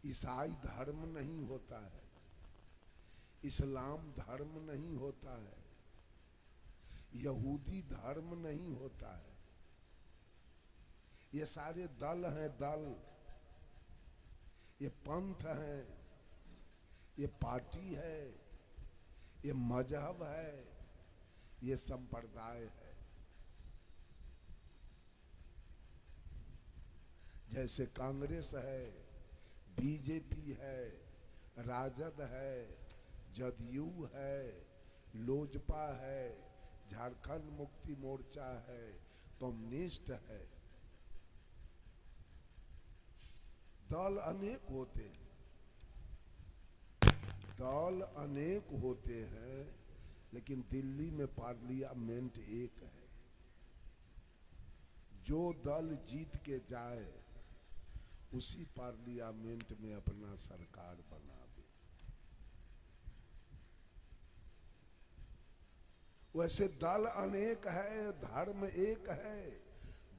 ईसाई धर्म नहीं होता है, इस्लाम धर्म नहीं होता है, यहूदी धर्म नहीं होता है। ये सारे दल हैं, दल। ये पंथ है, ये पार्टी है, ये मजहब है, ये संप्रदाय है। जैसे कांग्रेस है, बीजेपी है, राजद है, जदयू है, लोजपा है, झारखंड मुक्ति मोर्चा है, कम्युनिस्ट है। दल अनेक होते हैं, दल अनेक होते हैं, लेकिन दिल्ली में पार्लियामेंट एक है। जो दल जीत के जाए उसी पार्लियामेंट में अपना सरकार बनावे। वैसे दल अनेक है, धर्म एक है।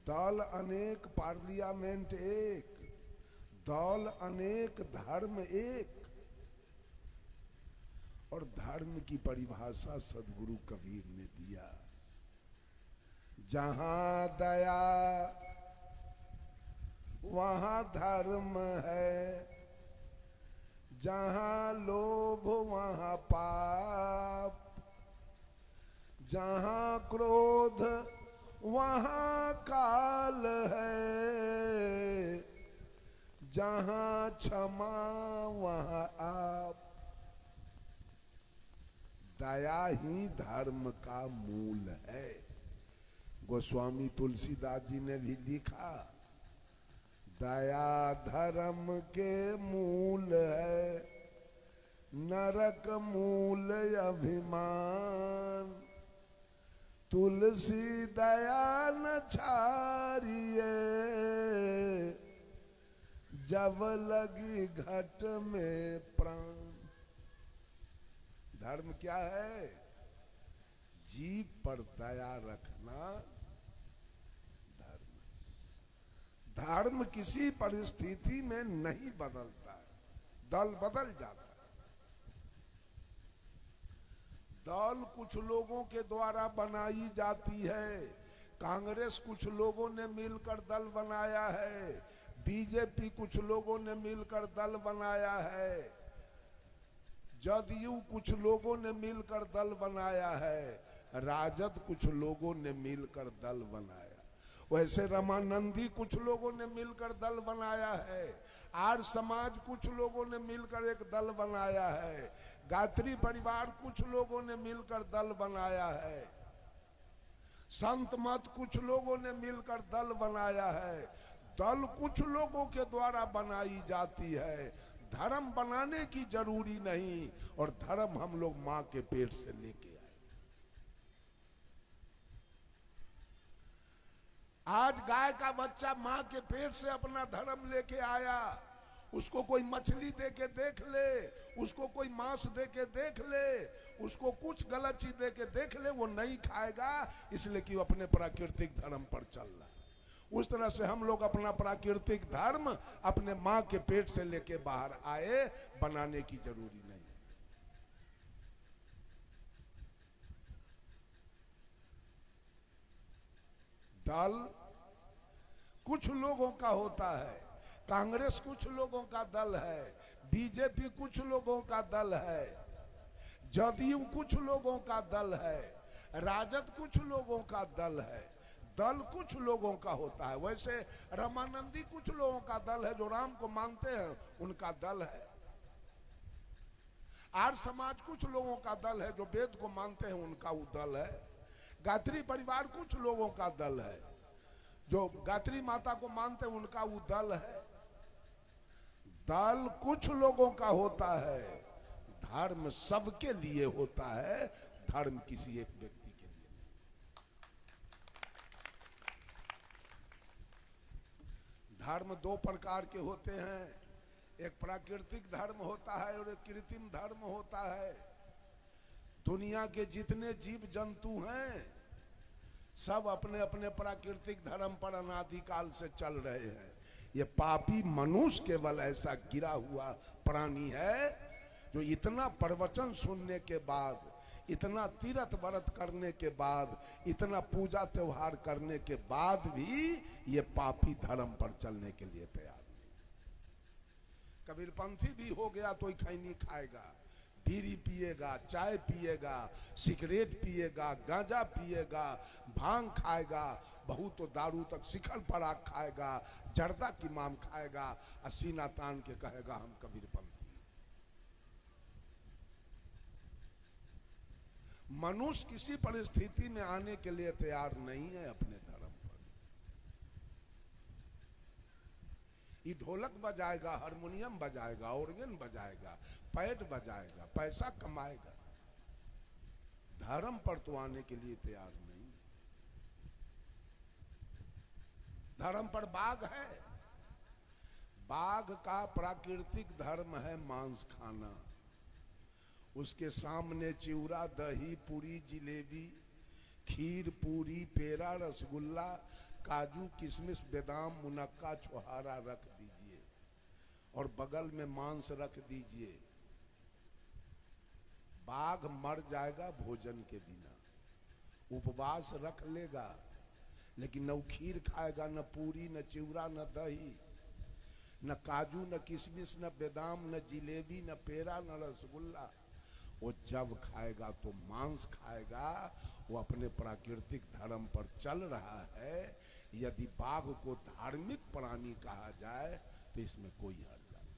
दल अनेक, पार्लियामेंट एक। दल अनेक, धर्म एक। और धर्म की परिभाषा सद्गुरु कबीर ने दिया, जहां दया वहां धर्म है, जहां लोभ वहां पाप, जहां क्रोध वहां काल है, जहां क्षमा वहां आप। दया ही धर्म का मूल है। गोस्वामी तुलसीदास जी ने भी लिखा, दया धर्म के मूल है, नरक मूल अभिमान। तुलसी दया न छारिए, जब लगी घट में प्राण। धर्म क्या है? जीव पर दया रखना धर्म। धर्म किसी परिस्थिति में नहीं बदलता है, दल बदल जाता है। दल कुछ लोगों के द्वारा बनाई जाती है। कांग्रेस कुछ लोगों ने मिलकर दल बनाया है, बीजेपी कुछ लोगों ने मिलकर दल बनाया है, जदयू कुछ लोगों ने मिलकर दल बनाया है, राजद कुछ लोगों ने मिलकर दल बनाया। वैसे रामानंदी कुछ लोगों ने मिलकर दल बनाया है, आर्य समाज कुछ लोगों ने मिलकर एक दल बनाया है, गायत्री परिवार कुछ लोगों ने मिलकर दल बनाया है, संत मत कुछ लोगों ने मिलकर दल बनाया है। दल कुछ लोगों के द्वारा बनाई जाती है, धर्म बनाने की जरूरी नहीं। और धर्म हम लोग मां के पेट से लेके आए। आज गाय का बच्चा मां के पेट से अपना धर्म लेके आया। उसको कोई मछली दे के देख ले, उसको कोई मांस दे के देख ले, उसको कुछ गलत चीज दे के देख ले, वो नहीं खाएगा, इसलिए कि वो अपने प्राकृतिक धर्म पर चल रहा है। उस तरह से हम लोग अपना प्राकृतिक धर्म अपने मां के पेट से लेके बाहर आए, बनाने की जरूरी नहीं। दल कुछ लोगों का होता है, कांग्रेस कुछ लोगों का दल है, बीजेपी कुछ लोगों का दल है, जदयू कुछ लोगों का दल है, राजद कुछ लोगों का दल है। दल कुछ लोगों का होता है। वैसे रामानंदी कुछ लोगों का दल है, जो राम को मानते हैं उनका दल है। आर्य समाज कुछ लोगों का दल है, जो वेद को मानते हैं उनका वो दल है। गायत्री परिवार कुछ लोगों का दल है, जो गायत्री माता को मानते हैं उनका वो दल है। दल कुछ लोगों का होता है, धर्म सबके लिए होता है, धर्म किसी एक व्यक्ति के लिए नहीं। धर्म दो प्रकार के होते हैं, एक प्राकृतिक धर्म होता है और एक कृत्रिम धर्म होता है। दुनिया के जितने जीव जंतु हैं सब अपने अपने प्राकृतिक धर्म पर अनादिकाल से चल रहे हैं। ये पापी मनुष्य केवल ऐसा गिरा हुआ प्राणी है जो इतना प्रवचन सुनने के बाद, इतना तीर्थ व्रत करने के बाद, इतना पूजा त्योहार करने के बाद भी ये पापी धर्म पर चलने के लिए तैयार नहीं। कबीरपंथी भी हो गया तो खैनी खाएगा, बीड़ी पिएगा, चाय पिएगा, सिगरेट पिएगा, गांजा पिएगा, भांग खाएगा, बहुत तो दारू तक शिखर पराग खाएगा, जर्दा की माम खाएगा, सीना तान के कहेगा हम कबीरपंथी। मनुष्य किसी परिस्थिति में आने के लिए तैयार नहीं है अपने धर्म पर। ये ढोलक बजाएगा, हारमोनियम बजाएगा, ऑर्गन बजाएगा, पैड बजाएगा, पैसा कमाएगा, धर्म पर तो आने के लिए तैयार नहीं। धर्म पर बाघ है, बाघ का प्राकृतिक धर्म है मांस खाना। उसके सामने चिवड़ा, दही, पूरी, जिलेबी, खीर, पूरी, पेड़ा, रसगुल्ला, काजू, किशमिश, बादाम, मुनक्का, छुहारा रख दीजिए और बगल में मांस रख दीजिए। बाघ मर जाएगा भोजन के बिना, उपवास रख लेगा, लेकिन न खीर खाएगा, न पूरी, न चिवड़ा, न दही, न काजू, न किशमिश, न बादाम, न जिलेबी, न पेड़ा, न रसगुल्ला। वो जब खाएगा तो मांस खाएगा। वो अपने प्राकृतिक धर्म पर चल रहा है। यदि बाघ को धार्मिक प्राणी कहा जाए तो इसमें कोई हर्ज नहीं।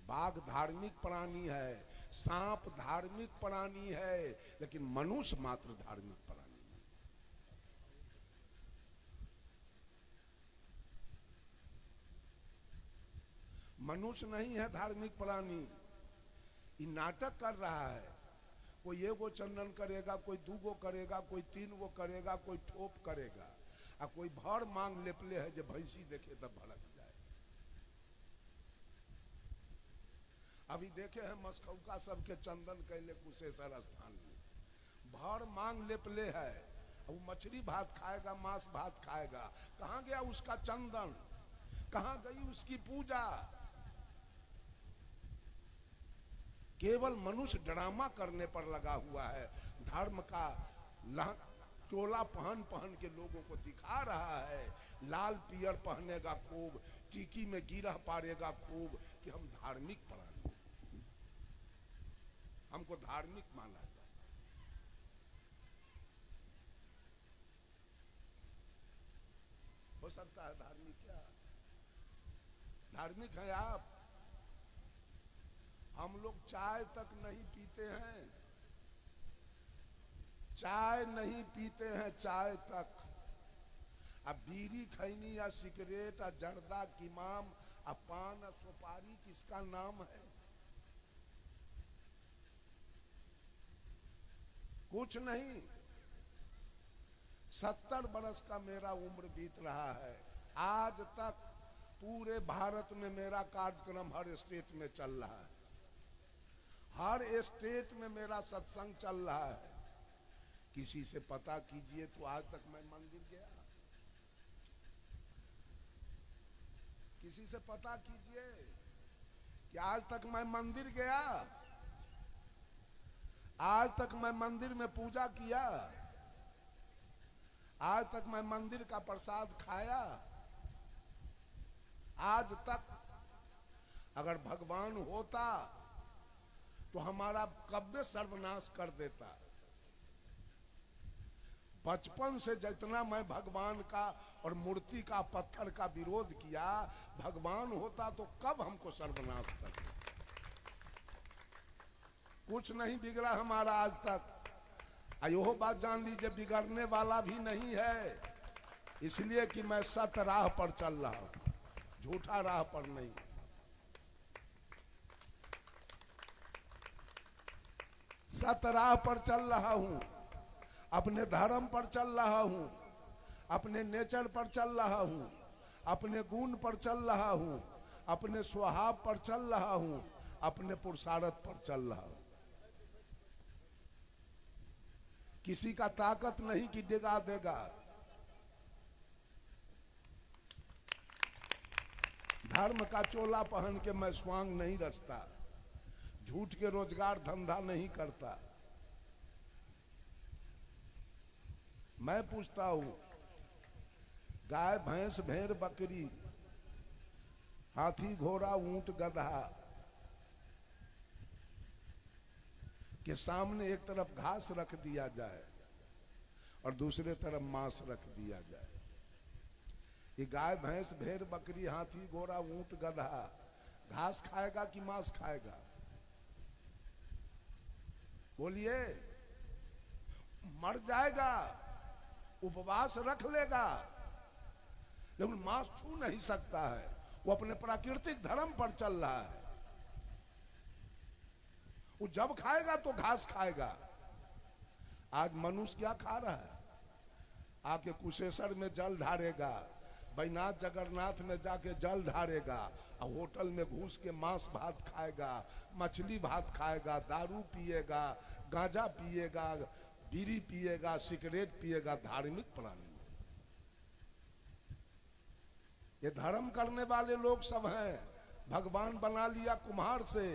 बाघ धार्मिक प्राणी है, सांप धार्मिक प्राणी है, लेकिन मनुष्य मात्र धार्मिक प्राणी नहीं। मनुष्य नहीं है धार्मिक प्राणी। ये नाटक कर रहा है। कोई एगो चंदन करेगा, कोई दूगो करेगा, कोई तीन गो करेगा, कोई ठोप करेगा, और कोई भर मांग लेपले है जो भैंसी देखे तब भड़क जाए। अभी देखे हैं मस्कौका सबके चंदन कैले कुशेश्वर स्थान में, भर मांग लेपले है। वो मछली भात खाएगा, मांस भात खाएगा। कहाँ गया उसका चंदन? कहाँ गई उसकी पूजा? केवल मनुष्य ड्रामा करने पर लगा हुआ है। धर्म का टोला पहन पहन के लोगों को दिखा रहा है। लाल पियर पहनेगा खूब, टीकी में गिरह पारेगा खूब कि हम धार्मिक प्राणी, हमको धार्मिक माना जाए। हो सकता है धार्मिक? क्या धार्मिक है आप? हम लोग चाय तक नहीं पीते हैं, चाय नहीं पीते हैं, चाय तक। अब बीड़ी, खैनी या सिगरेट या जर्दा, किमाम, पान, सुपारी किसका नाम है? कुछ नहीं। 70 बरस का मेरा उम्र बीत रहा है। आज तक पूरे भारत में मेरा कार्यक्रम हर स्टेट में चल रहा है। हर स्टेट में मेरा सत्संग चल रहा है। किसी से पता कीजिए तो आज तक मैं मंदिर गया? किसी से पता कीजिए कि आज तक मैं मंदिर गया? आज तक मैं मंदिर में पूजा किया? आज तक मैं मंदिर का प्रसाद खाया? आज तक अगर भगवान होता तो हमारा कब्बे सर्वनाश कर देता। बचपन से जितना मैं भगवान का और मूर्ति का, पत्थर का विरोध किया, भगवान होता तो कब हमको सर्वनाश कर देता। कुछ नहीं बिगड़ा हमारा आज तक। यो बात जान लीजिए, बिगड़ने वाला भी नहीं है, इसलिए कि मैं सत राह पर चल रहा हूं, झूठा राह पर नहीं। सत राह पर चल रहा हूं, अपने धर्म पर चल रहा हूं, अपने नेचर पर चल रहा हूं, अपने गुण पर चल रहा हूं, अपने स्वभाव पर चल रहा हूं, अपने पुरुषार्थ पर चल रहा हूं। किसी का ताकत नहीं कि डिगा देगा। धर्म का चोला पहन के मैं स्वांग नहीं रचता, झूठ के रोजगार धंधा नहीं करता। मैं पूछता हूं, गाय भैंस भेड़ बकरी हाथी घोड़ा ऊंट गधा के सामने एक तरफ घास रख दिया जाए और दूसरे तरफ मांस रख दिया जाए, ये गाय भैंस भेड़ बकरी हाथी घोड़ा ऊंट गधा घास खाएगा कि मांस खाएगा? बोलिए। मर जाएगा, उपवास रख लेगा, लेकिन मांस छू नहीं सकता है। वो अपने प्राकृतिक धर्म पर चल रहा है। वो जब खाएगा तो घास खाएगा। आज मनुष्य क्या खा रहा है? आके कुशेश्वर में जल ढारेगा, बैनाथ जगन्नाथ में जाके जल ढारेगा, और होटल में घुस के मांस भात खाएगा, मछली भात खाएगा, दारू पिएगा, गांजा पिएगा, बीड़ी पिएगा, सिगरेट पिएगा। धार्मिक प्राणी ये धर्म करने वाले लोग सब हैं। भगवान बना लिया कुम्हार से,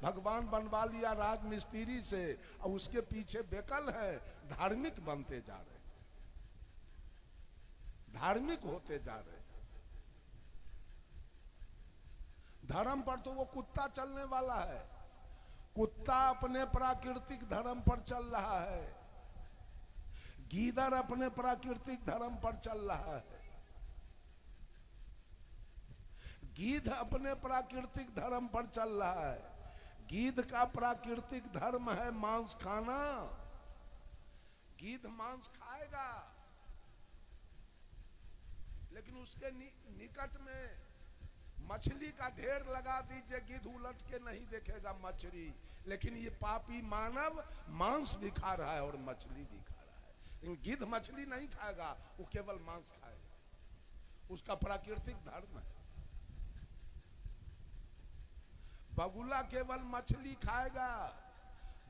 भगवान बनवा लिया राजमिस्त्री से, और उसके पीछे बेकल है, धार्मिक बनते जा रहे, धार्मिक होते जा रहे। धर्म पर तो वो कुत्ता चलने वाला है। कुत्ता अपने प्राकृतिक धर्म पर चल रहा है, गीदड़ अपने प्राकृतिक धर्म पर चल रहा है। गीध अपने प्राकृतिक धर्म पर चल रहा है। गीध का प्राकृतिक धर्म है मांस खाना। गीध मांस खाएगा, लेकिन उसके निकट में मछली का ढेर लगा दीजिए, गिद्ध उलट के नहीं देखेगा मछली। लेकिन ये पापी मानव मांस भी खा रहा है और मछली भी खा रहा है, लेकिन गिद्ध मछली नहीं खाएगा, वो केवल मांस खाएगा। उसका प्राकृतिक धर्म है। बगुला केवल मछली खाएगा,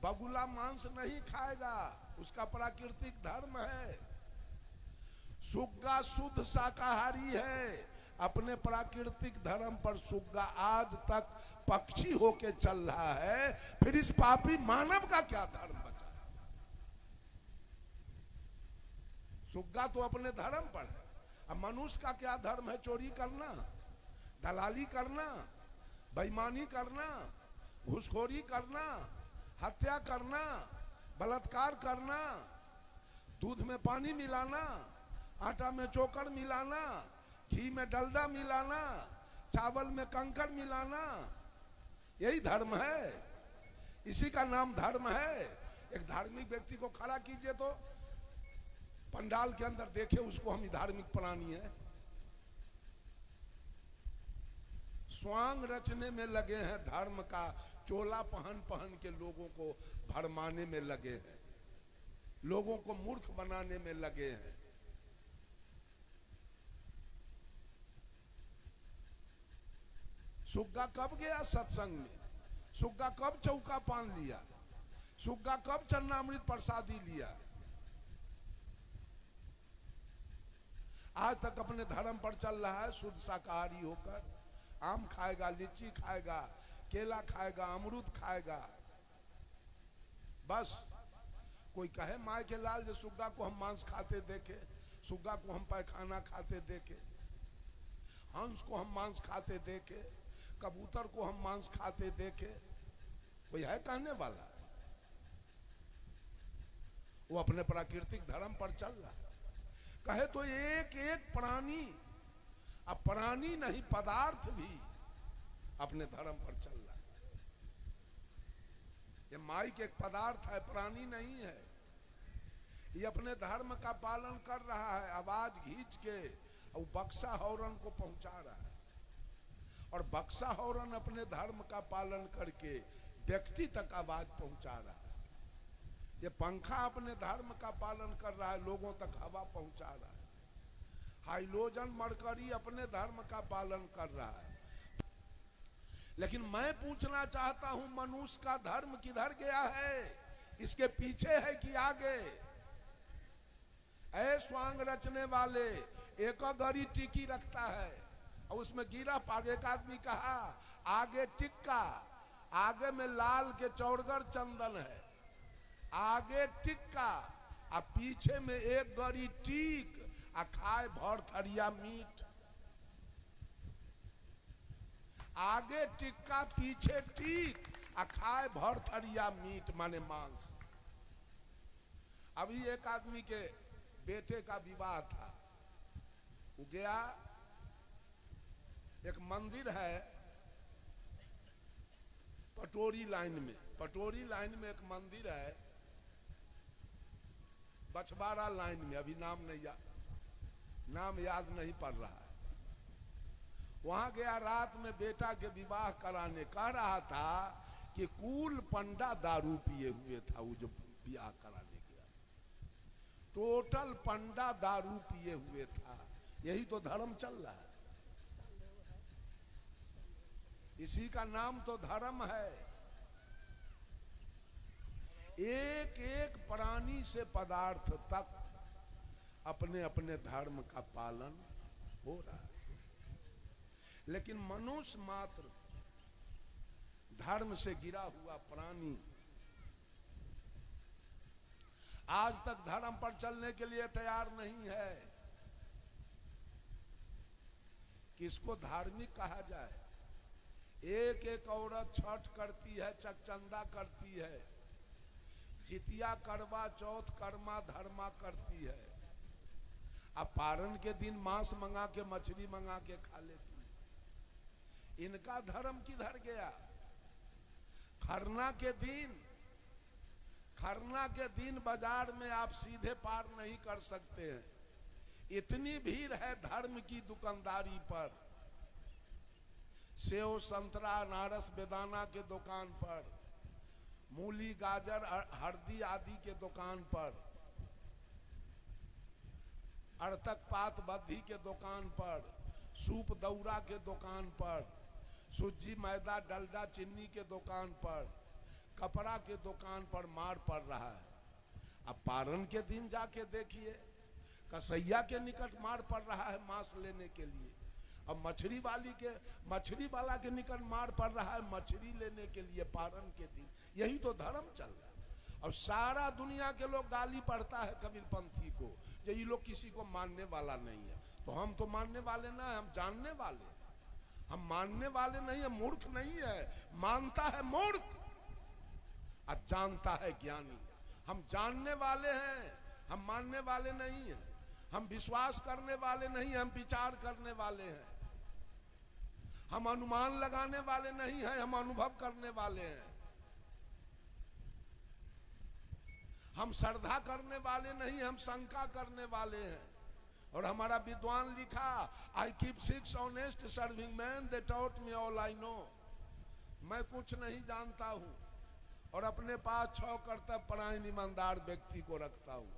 बगुला मांस नहीं खाएगा, उसका प्राकृतिक धर्म है। सुग्गा शुद्ध शाकाहारी है, अपने प्राकृतिक धर्म पर सुग्गा आज तक पक्षी होके चल रहा है। फिर इस पापी मानव का क्या धर्म बचा? सुग्गा तो अपने धर्म पर है। अब मनुष्य का क्या धर्म है? चोरी करना, दलाली करना, बेईमानी करना, घूसखोरी करना, हत्या करना, बलात्कार करना, दूध में पानी मिलाना, आटा में चोकर मिलाना, घी में डलडा मिलाना, चावल में कंकर मिलाना, यही धर्म है। इसी का नाम धर्म है। एक धार्मिक व्यक्ति को खड़ा कीजिए तो पंडाल के अंदर देखे उसको, हम धार्मिक प्राणी है। स्वांग रचने में लगे हैं, धर्म का चोला पहन पहन के लोगों को भरमाने में लगे हैं, लोगों को मूर्ख बनाने में लगे हैं। सुग्गा कब गया सत्संग में? सुग्गा कब चौका पान लिया? सुग्गा कब चन्नामृत प्रसादी लिया? आज तक अपने धर्म पर चल रहा है शुद्ध शाकाहारी होकर। आम खाएगा, लीची खाएगा, केला खाएगा, अमरूद खाएगा। बस कोई कहे माय के लाल जो सुग्गा को हम मांस खाते देखे, सुग्गा को हम पैखाना खाते देखे, हंस को हम मांस खाते देखे, कबूतर को हम मांस खाते देखे, कोई है कहने वाला? वो अपने प्राकृतिक धर्म पर चल रहा है। कहे तो एक एक प्राणी, अब प्राणी नहीं पदार्थ भी अपने धर्म पर चल रहा है। ये माइक एक पदार्थ है, प्राणी नहीं है। ये अपने धर्म का पालन कर रहा है, आवाज खींच के और बक्सा हॉर्न को पहुंचा रहा है। और बक्सा हॉर्न अपने धर्म का पालन करके व्यक्ति तक आवाज पहुंचा रहा है। ये पंखा अपने धर्म का पालन कर रहा है, लोगों तक हवा पहुंचा रहा है। हाइड्रोजन मरकरी अपने धर्म का पालन कर रहा है। लेकिन मैं पूछना चाहता हूं, मनुष्य का धर्म किधर गया है? इसके पीछे है कि आगे? ऐ स्वांग रचने वाले, एक गरी टिकी रखता है, और उसमें गिरा पाग। एक आदमी कहा आगे टिक्का, आगे में लाल के चौड़गर चंदन है, आगे टिक्का आ पीछे में एक गरी टीक आ खाए भर थरिया मीट। आगे टिक्का पीछे टीक आ खाए भर थरिया मीट, माने मांस। अभी एक आदमी के बेटे का विवाह था, वो गया, एक मंदिर है पटोरी लाइन में, पटोरी लाइन में एक मंदिर है, बछवाड़ा लाइन में, अभी नाम याद नहीं पड़ रहा है। वहां गया, रात में बेटा के विवाह कराने, कह रहा था कि कुल पंडा दारू पिए हुए था। वो जो विवाह कराने गया, टोटल पंडा दारू पिए हुए था। यही तो धर्म चल रहा है, इसी का नाम तो धर्म है। एक एक प्राणी से पदार्थ तक अपने अपने धर्म का पालन हो रहा है, लेकिन मनुष्य मात्र धर्म से गिरा हुआ प्राणी आज तक धर्म पर चलने के लिए तैयार नहीं है। किसको धार्मिक कहा जाए? एक एक औरत छठ करती है, चकचंदा करती है, जितिया, करवा चौथ, कर्मा धर्मा करती है। अब पारण के दिन मांस मंगा के, मछली मंगा के खा लेती है। इनका धर्म किधर गया? खरना के दिन बाजार में आप सीधे पार नहीं कर सकते हैं, इतनी भीड़ है धर्म की दुकानदारी पर। सेव, संतरा, अनारस, बेदाना के दुकान पर, मूली, गाजर, हल्दी आदि के दुकान पर, अड़तक पात बद्धी के दुकान पर, सूप दौरा के दुकान पर, सूजी, मैदा, डलडा, चीनी के दुकान पर, कपड़ा के दुकान पर मार पड़ रहा है। अब पारण के दिन जाके देखिए, कसैया के निकट मार पड़ रहा है मांस लेने के लिए। अब मछली वाला के निकट मार पड़ रहा है मछली लेने के लिए पारण के दिन। यही तो धर्म चल रहा है। और सारा दुनिया के लोग गाली पढ़ता है कबीरपंथी को, जो ये लोग किसी को मानने वाला नहीं है। तो हम तो मानने वाले ना है, हम जानने वाले। हम मानने वाले नहीं है, मूर्ख नहीं है। मानता है मूर्ख और जानता है ज्ञानी। हम जानने वाले हैं, हम मानने वाले नहीं हैं। हम विश्वास करने वाले नहीं हैं, हम विचार करने वाले हैं। हम अनुमान लगाने वाले नहीं हैं, हम अनुभव करने वाले हैं। हम श्रद्धा करने वाले नहीं, हम शंका करने वाले हैं। और हमारा विद्वान लिखा, I keep 6 honest serving man, they taught me all I know. मैं कुछ नहीं जानता हूं और अपने पास 6 कर्तव्य परायण ईमानदार व्यक्ति को रखता हूं।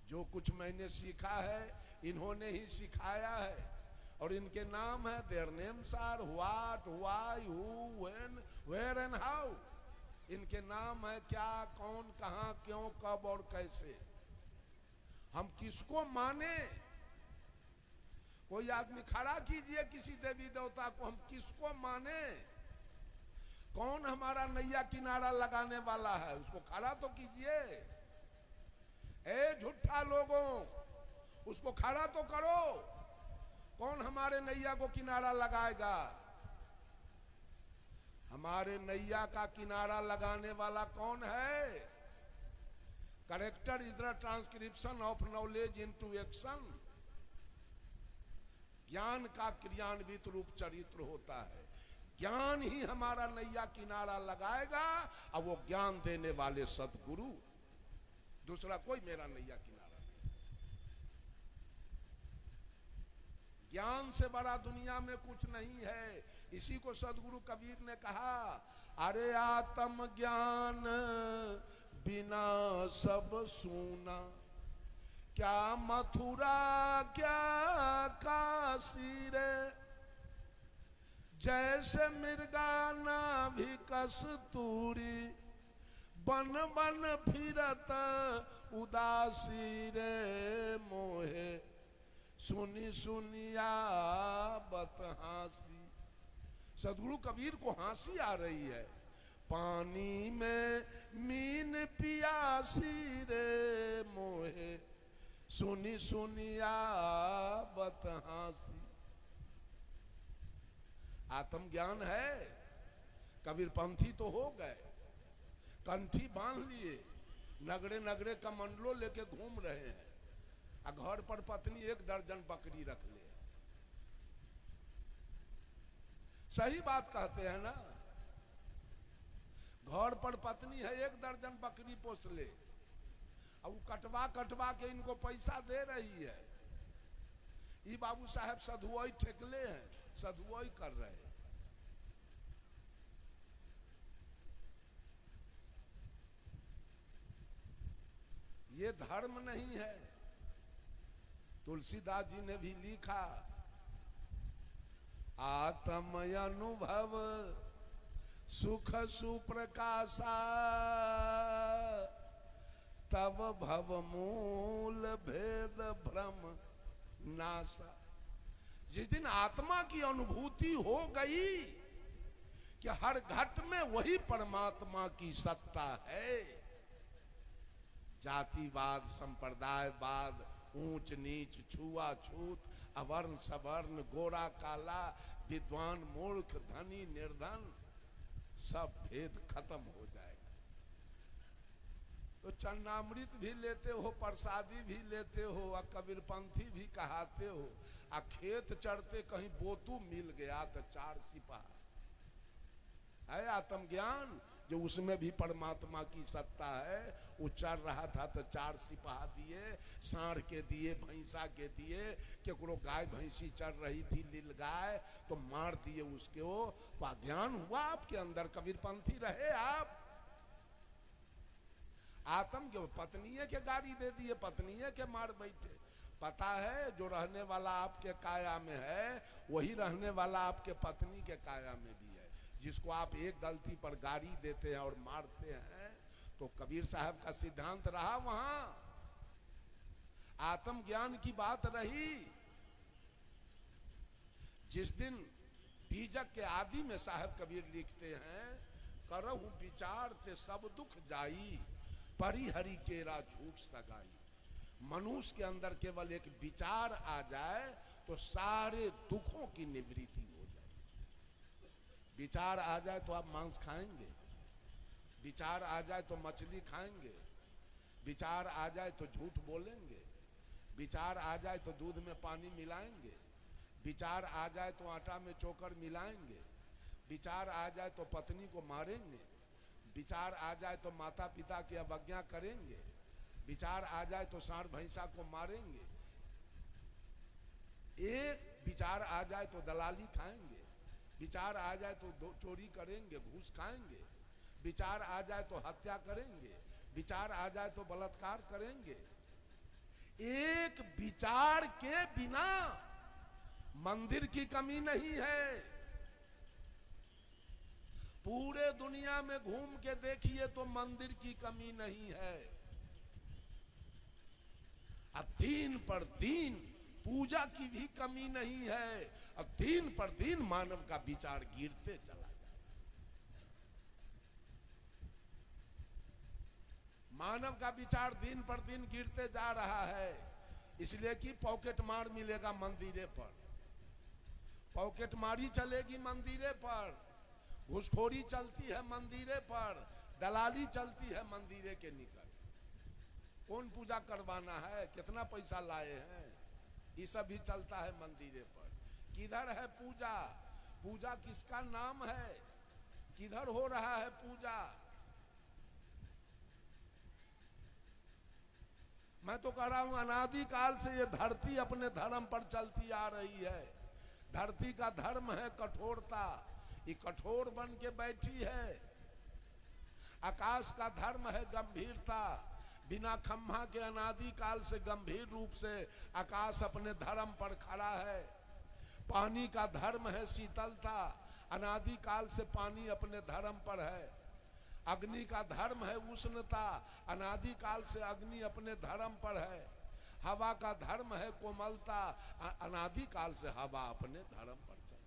जो कुछ मैंने सीखा है इन्होंने ही सिखाया है, और इनके नाम है, their names are what, why, who, when, where and how. इनके नाम है क्या, कौन, कहां, क्यों, कब और कैसे। हम किसको माने? कोई आदमी खड़ा कीजिए किसी देवी देवता को, हम किसको माने? कौन हमारा नैया किनारा लगाने वाला है, उसको खड़ा तो कीजिए। ए झूठा लोगों, उसको खड़ा तो करो। कौन हमारे नैया को किनारा लगाएगा? हमारे नैया का किनारा लगाने वाला कौन है? Character is the transcription of knowledge into action. ज्ञान का क्रियान्वित रूप चरित्र होता है। ज्ञान ही हमारा नैया किनारा लगाएगा, और वो ज्ञान देने वाले सद्गुरु, दूसरा कोई मेरा नैया किनारा नहीं। ज्ञान से बड़ा दुनिया में कुछ नहीं है। इसी को सद्गुरु कबीर ने कहा, अरे आत्म ज्ञान बिना सब सूना, क्या मथुरा क्या काशी रे, जैसे मृगाना भी कस्तूरी, बन बन फिरत उदासी रे, मोहे सुनी सुनिया बत हंसी। सदगुरु कबीर को हंसी आ रही है। पानी में मीन पियासी रे मोहे, सुनी सुनिया बत हंसी। आत्मज्ञान है, कबीर पंथी तो हो गए, कंठी बांध लिए, नगरे नगरे कमंडलो लेके घूम रहे हैं, घर पर पत्नी 1 दर्जन बकरी रख ले। सही बात कहते हैं ना, घर पर पत्नी है 1 दर्जन बकरी पोस ले, अब वो कटवा कटवा के इनको पैसा दे रही है। ये बाबू साहब सधुआई ठेकले हैं, सधुआई कर रहे हैं। ये धर्म नहीं है। तुलसीदास जी ने भी लिखा, आत्म अनुभव सुख सुप्रकाशा, तब भव मूल भेद भ्रम नासा। जिस दिन आत्मा की अनुभूति हो गई कि हर घट में वही परमात्मा की सत्ता है, जातिवाद, संप्रदायवाद, ऊंच नीच, छुआछूत, अवर्ण सवर्ण, गोरा काला, विद्वान मूर्ख, धनी निर्धन, सब भेद खत्म हो जाएगा। तो चन्नामृत भी लेते हो, प्रसादी भी लेते हो, और कबीरपंथी भी कहाते हो, आ खेत चढ़ते कहीं बोतू मिल गया तो 4 सिपाही है। आत्मज्ञान जो उसमें भी परमात्मा की सत्ता है, वो चढ़ रहा था तो 4 सिपाही दिए, सांड के दिए, भैंसा के दिए, केकरो गाय भैंसी चढ़ रही थी लील गाय तो मार दिए उसके। वो ज्ञान हुआ आपके अंदर, कबीरपंथी रहे आप। आत्म के पत्नीय के गाड़ी दे दिए, पत्नीय के मार बैठे। पता है जो रहने वाला आपके काया में है वही रहने वाला आपके पत्नी के काया में भी है। जिसको आप एक गलती पर गाड़ी देते हैं और मारते हैं, तो कबीर साहब का सिद्धांत रहा वहां, आत्मज्ञान की बात रही। जिस दिन बीजक के आदि में साहब कबीर लिखते हैं, करहु विचार ते सब दुख जाई, परिहरि केरा झूठ सगाई। मनुष्य के अंदर केवल एक विचार आ जाए तो सारे दुखों की निवृत्ति हो जाए। विचार आ जाए तो आप मांस खाएंगे, विचार आ जाए तो मछली खाएंगे, विचार आ जाए तो झूठ बोलेंगे, विचार आ जाए तो दूध में पानी मिलाएंगे, विचार आ जाए तो आटा में चोकर मिलाएंगे, विचार आ जाए तो पत्नी को मारेंगे, विचार आ जाए तो माता पिता की अवज्ञा करेंगे, विचार आ जाए तो सांड भैंसा को मारेंगे, एक विचार आ जाए तो दलाली खाएंगे, विचार आ जाए तो चोरी करेंगे, घूस खाएंगे, विचार आ जाए तो हत्या करेंगे, विचार आ जाए तो बलात्कार करेंगे। एक विचार के बिना मंदिर की कमी नहीं है। पूरे दुनिया में घूम के देखिए तो मंदिर की कमी नहीं है। अब दिन पर दिन पूजा की भी कमी नहीं है। अब दिन पर दिन मानव का विचार गिरते चला जाए। मानव का विचार दिन पर दिन गिरते जा रहा है, इसलिए कि पॉकेट मार मिलेगा मंदिरे पर, पॉकेट मारी चलेगी मंदिरे पर, घुसखोरी चलती है मंदिरे पर, दलाली चलती है मंदिरे के निकट। कौन पूजा करवाना है, कितना पैसा लाए हैं, ये सब भी चलता है मंदिरे पर। किधर है पूजा? पूजा किसका नाम है? किधर हो रहा है पूजा? मैं तो कह रहा हूं अनादि काल से ये धरती अपने धर्म पर चलती आ रही है। धरती का धर्म है कठोरता, ये कठोर बन के बैठी है। आकाश का धर्म है गंभीरता, बिना खम्भा के अनादि काल से गंभीर रूप से आकाश अपने धर्म पर खड़ा है। पानी का धर्म है शीतलता, अनादि काल से पानी अपने धर्म पर है। अग्नि का धर्म है उष्णता, अनादि काल से अग्नि अपने धर्म पर है। हवा का धर्म है कोमलता, अनादि काल से हवा अपने धर्म पर चल।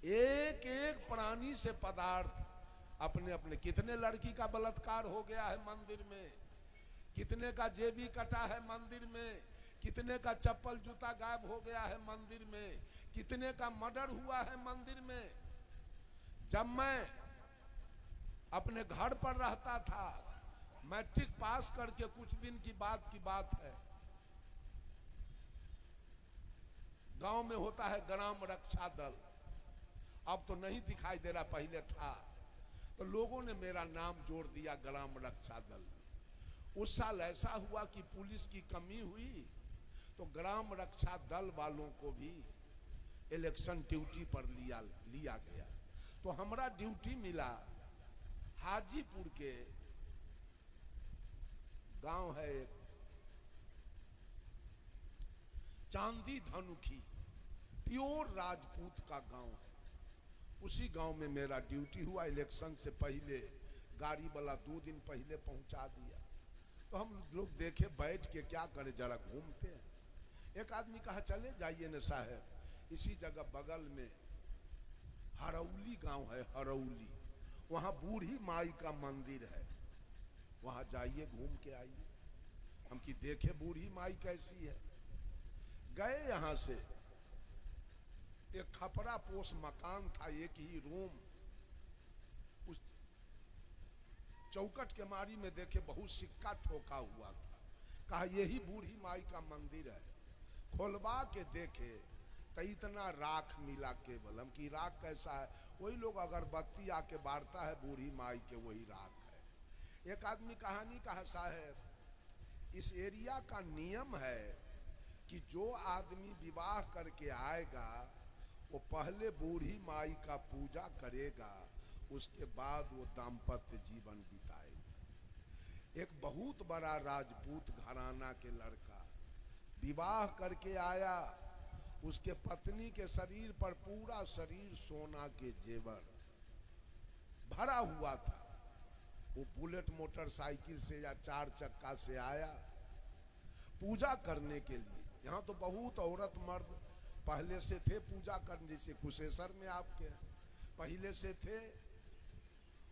एक एक प्राणी से पदार्थ अपने अपने, कितने लड़की का बलात्कार हो गया है मंदिर में, कितने का जेबी कटा है मंदिर में, कितने का चप्पल जूता गायब हो गया है मंदिर में, कितने का मर्डर हुआ है मंदिर में। जब मैं अपने घर पर रहता था, मैट्रिक पास करके कुछ दिन की बात है, गांव में होता है ग्राम रक्षा दल, अब तो नहीं दिखाई दे रहा, पहले था। तो लोगों ने मेरा नाम जोड़ दिया ग्राम रक्षा दल में। उस साल ऐसा हुआ कि पुलिस की कमी हुई, तो ग्राम रक्षा दल वालों को भी इलेक्शन ड्यूटी पर लिया गया। तो हमारा ड्यूटी मिला हाजीपुर के गांव है एक चांदी धनुखी, प्योर राजपूत का गांव है। उसी गांव में मेरा ड्यूटी हुआ। इलेक्शन से पहले गाड़ी वाला 2 दिन पहले पहुंचा दिया। तो हम लोग देखे बैठ के क्या करें, जरा घूमते हैं। एक आदमी कहा चले जाइए न साहब, इसी जगह बगल में हरौली गांव है, हरौली, वहां बूढ़ी माई का मंदिर है, वहां जाइए घूम के आइए। हम की देखे बूढ़ी माई कैसी है। गए यहां से, एक खपरा पोस मकान था, एक ही रूम, उस चौकट के मारी में देखे बहुत सिक्का ठोका हुआ था। कहा यही बूढ़ी माई का मंदिर है। खोलवा के देखे तो इतना राख मिला केवल। हम की राख कैसा है, वही लोग अगरबत्ती आके बारता है बूढ़ी माई के, वही राख है। एक आदमी कहानी कहा साहब, इस एरिया का नियम है कि जो आदमी विवाह करके आएगा वो पहले बूढ़ी माई का पूजा करेगा, उसके बाद वो दाम्पत्य जीवन बिताएगा। एक बहुत बड़ा राजपूत घराना के लड़का विवाह करके आया, उसके पत्नी के शरीर पर पूरा शरीर सोना के जेवर भरा हुआ था। वो बुलेट मोटरसाइकिल से या 4 चक्का से आया पूजा करने के लिए। यहाँ तो बहुत औरत मर्द पहले से थे पूजा करने, जैसे कुशेश्वर में आपके पहले से थे।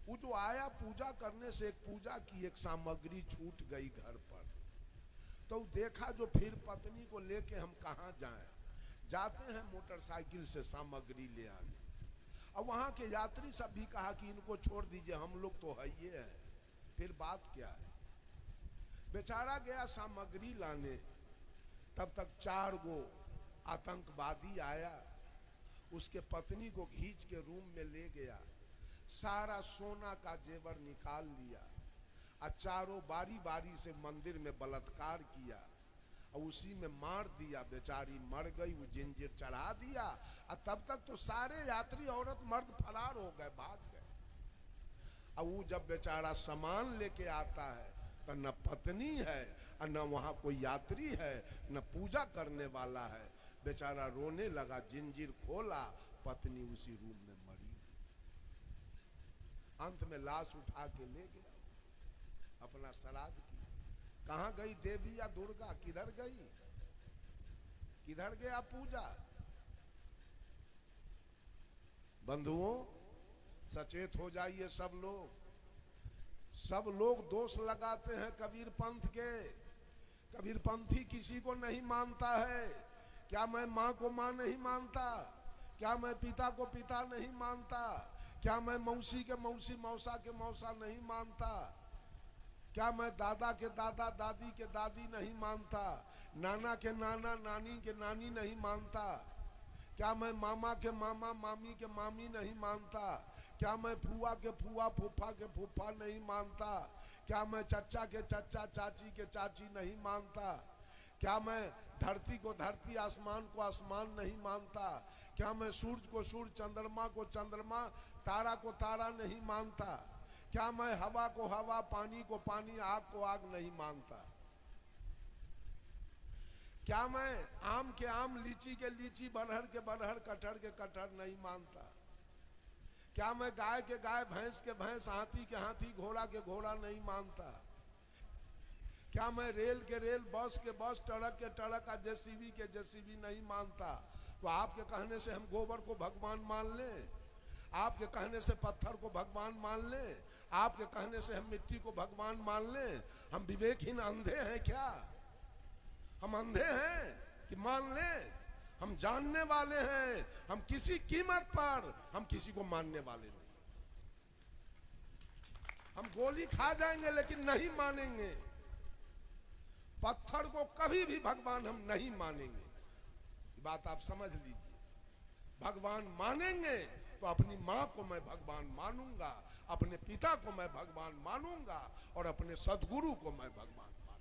वो जो आया पूजा करने से, एक पूजा की एक सामग्री छूट गई घर पर। तो देखा जो, फिर पत्नी को लेके हम कहाँ जाएं, जाते हैं मोटरसाइकिल से सामग्री ले आने। अब वहां के यात्री सब भी कहा कि इनको छोड़ दीजिए, हम लोग तो है ये है। फिर बात क्या है, बेचारा गया सामग्री लाने, तब तक 4 गो आतंकवादी आया, उसके पत्नी को खींच के रूम में ले गया, सारा सोना का जेवर निकाल लिया और चारों बारी बारी से मंदिर में बलात्कार किया और उसी में मार दिया। बेचारी मर गई, वो जिंजीर चढ़ा दिया। और तब तक तो सारे यात्री औरत मर्द फरार हो गए, भाग गए। और वो जब बेचारा सामान लेके आता है तो न पत्नी है और न वहां कोई यात्री है, न पूजा करने वाला है। बेचारा रोने लगा, जिंजीर खोला, पत्नी उसी रूम में मरी। अंत में लाश उठा के ले गया, अपना श्राद्ध की। कहां गई देवी या दुर्गा, किधर गई, किधर गया पूजा। बंधुओं सचेत हो जाइए सब लोग। सब लोग दोष लगाते हैं कबीर पंथ के। कबीर पंथी किसी को नहीं मानता है। क्या मैं माँ को माँ नहीं मानता, क्या मैं पिता को पिता नहीं मानता, क्या मैं मौसी के मौसी, मौसा के मौसा नहीं मानता, क्या मैं दादा के दादा दादी के दादी नहीं मानता, नाना के नाना नानी के नानी नहीं मानता, क्या मैं मामा के मामा मामी के मामी नहीं मानता, क्या मैं फुआ के फुआ फूफा के फूफा नहीं मानता, क्या मैं चचा के चचा चाची के चाची नहीं मानता, क्या मैं धरती को धरती आसमान को आसमान नहीं मानता, क्या मैं सूरज को सूरज चंद्रमा को चंद्रमा तारा को तारा नहीं मानता, क्या मैं हवा को हवा पानी को पानी आग को आग नहीं मानता, क्या मैं आम के आम लीची के लीची बरहर के बरहर कटहर के कटहर नहीं मानता, क्या मैं गाय के गाय भैंस के भैंस हाथी के हाथी घोड़ा के घोड़ा नहीं मानता, क्या मैं रेल के रेल, बस के बस, ट्रक के ट्रक, जेसीबी के जेसीबी नहीं मानता? तो आपके कहने से हम गोबर को भगवान मान लें? आपके कहने से पत्थर को भगवान मान लें? आपके कहने से हम मिट्टी को भगवान मान लें? हम विवेकहीन अंधे हैं क्या? हम अंधे हैं कि मान लें? हम जानने वाले हैं। हम किसी कीमत पर हम किसी को मानने वाले नहीं। हम गोली खा जाएंगे लेकिन नहीं मानेंगे। पत्थर को कभी भी भगवान हम नहीं मानेंगे। ये बात आप समझ लीजिए। भगवान मानेंगे तो अपनी माँ को मैं भगवान मानूंगा, अपने पिता को मैं भगवान मानूंगा और अपने सदगुरु को मैं भगवान मानूंगा।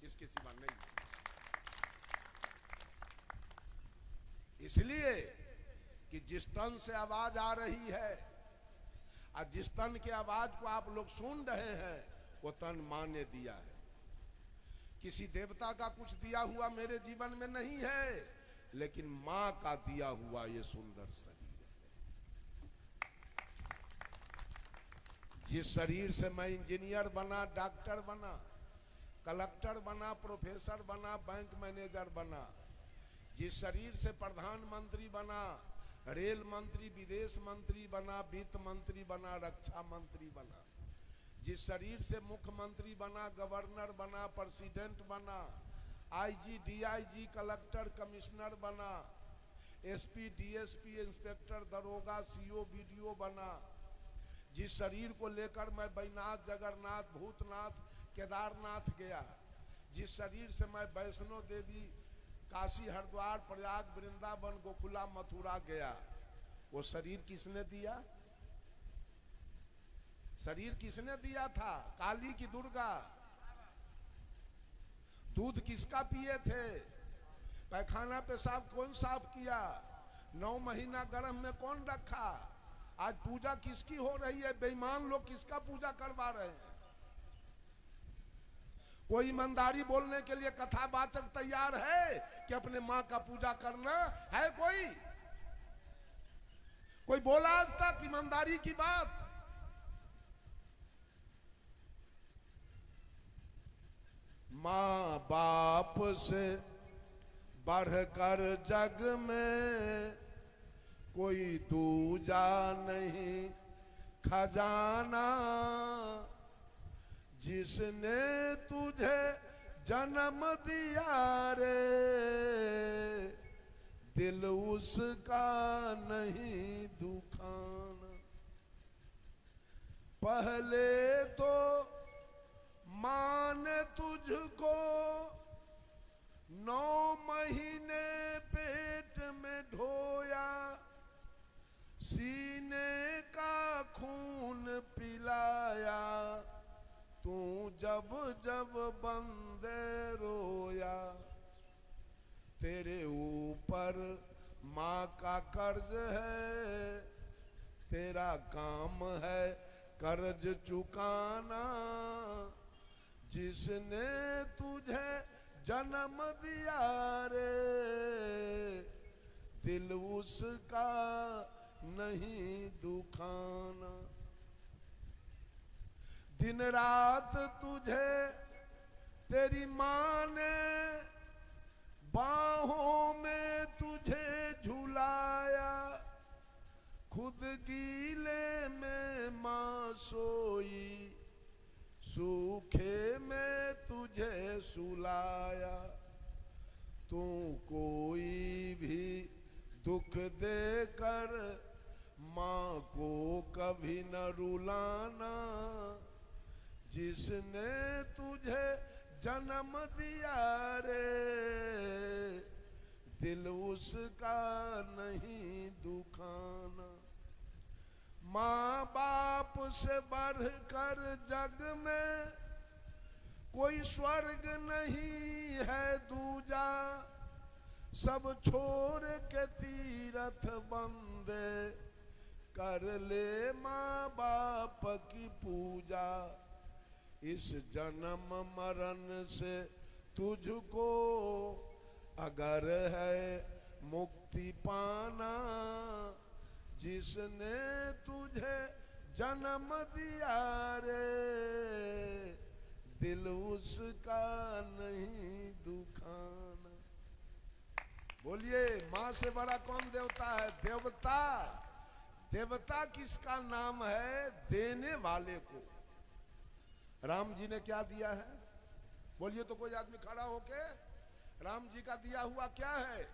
इसके सिवा नहीं। इसलिए कि जिस तन से आवाज आ रही है और जिस तन की आवाज को आप लोग सुन रहे हैं, वो तन माँ ने दिया है। किसी देवता का कुछ दिया हुआ मेरे जीवन में नहीं है, लेकिन माँ का दिया हुआ ये सुंदर शरीर है। जिस शरीर से मैं इंजीनियर बना, डॉक्टर बना, कलेक्टर बना, प्रोफेसर बना, बैंक मैनेजर बना, जिस शरीर से प्रधानमंत्री बना, रेल मंत्री, विदेश मंत्री बना, वित्त मंत्री बना, रक्षा मंत्री बना, जिस शरीर से मुख्यमंत्री बना, गवर्नर बना, प्रेसिडेंट बना, आईजी, डीआईजी, कलेक्टर, कमिश्नर बना, एसपी, डीएसपी, इंस्पेक्टर, दरोगा, सीओ, बीडीओ बना, जिस शरीर को लेकर मैं बैजनाथ, जगन्नाथ, भूतनाथ, केदारनाथ गया, जिस शरीर से मैं वैष्णो देवी, काशी, हरिद्वार, प्रयाग, वृंदावन, गोकुला, मथुरा गया, वो शरीर किसने दिया? शरीर किसने दिया था? काली की दुर्गा? दूध किसका पिए थे? पैखाना पेशाब कौन साफ किया? 9 महीना गर्भ में कौन रखा? आज पूजा किसकी हो रही है? बेईमान लोग किसका पूजा करवा रहे हैं? कोई ईमानदारी बोलने के लिए कथावाचक तैयार है कि अपने माँ का पूजा करना है? कोई बोला आज तक ईमानदारी की बात? माँ बाप से बढ़कर जग में कोई दूजा नहीं खजाना। जिसने तुझे जन्म दिया रे, दिल उसका नहीं दुखाना। पहले तो माँ ने तुझको 9 महीने पेट में ढोया, सीने का खून पिलाया, तू जब जब बंदे रोया। तेरे ऊपर माँ का कर्ज है, तेरा काम है कर्ज चुकाना। जिसने तुझे जन्म दिया रे, दिल उसका नहीं दुखाना। दिन रात तुझे तेरी माँ ने बाहों में तुझे झुलाया, खुद गीले में माँ सोई, सूखे में तुझे सुलाया। तू कोई भी दुख देकर माँ को कभी न रुलाना। जिसने तुझे जन्म दिया रे, दिल उसका नहीं दुखाना। माँ बाप से बढ़कर जग में कोई स्वर्ग नहीं है दूजा। सब छोड़ के तीरथ बंदे कर ले माँ बाप की पूजा। इस जन्म मरण से तुझको अगर है मुक्ति पाना, जिसने तुझे जन्म दिया रे, दिल उसका नहीं दुखाना। बोलिए, माँ से बड़ा कौन देवता है? देवता। देवता किसका नाम है? देने वाले को। राम जी ने क्या दिया है? बोलिए तो कोई आदमी खड़ा होके, राम जी का दिया हुआ क्या है?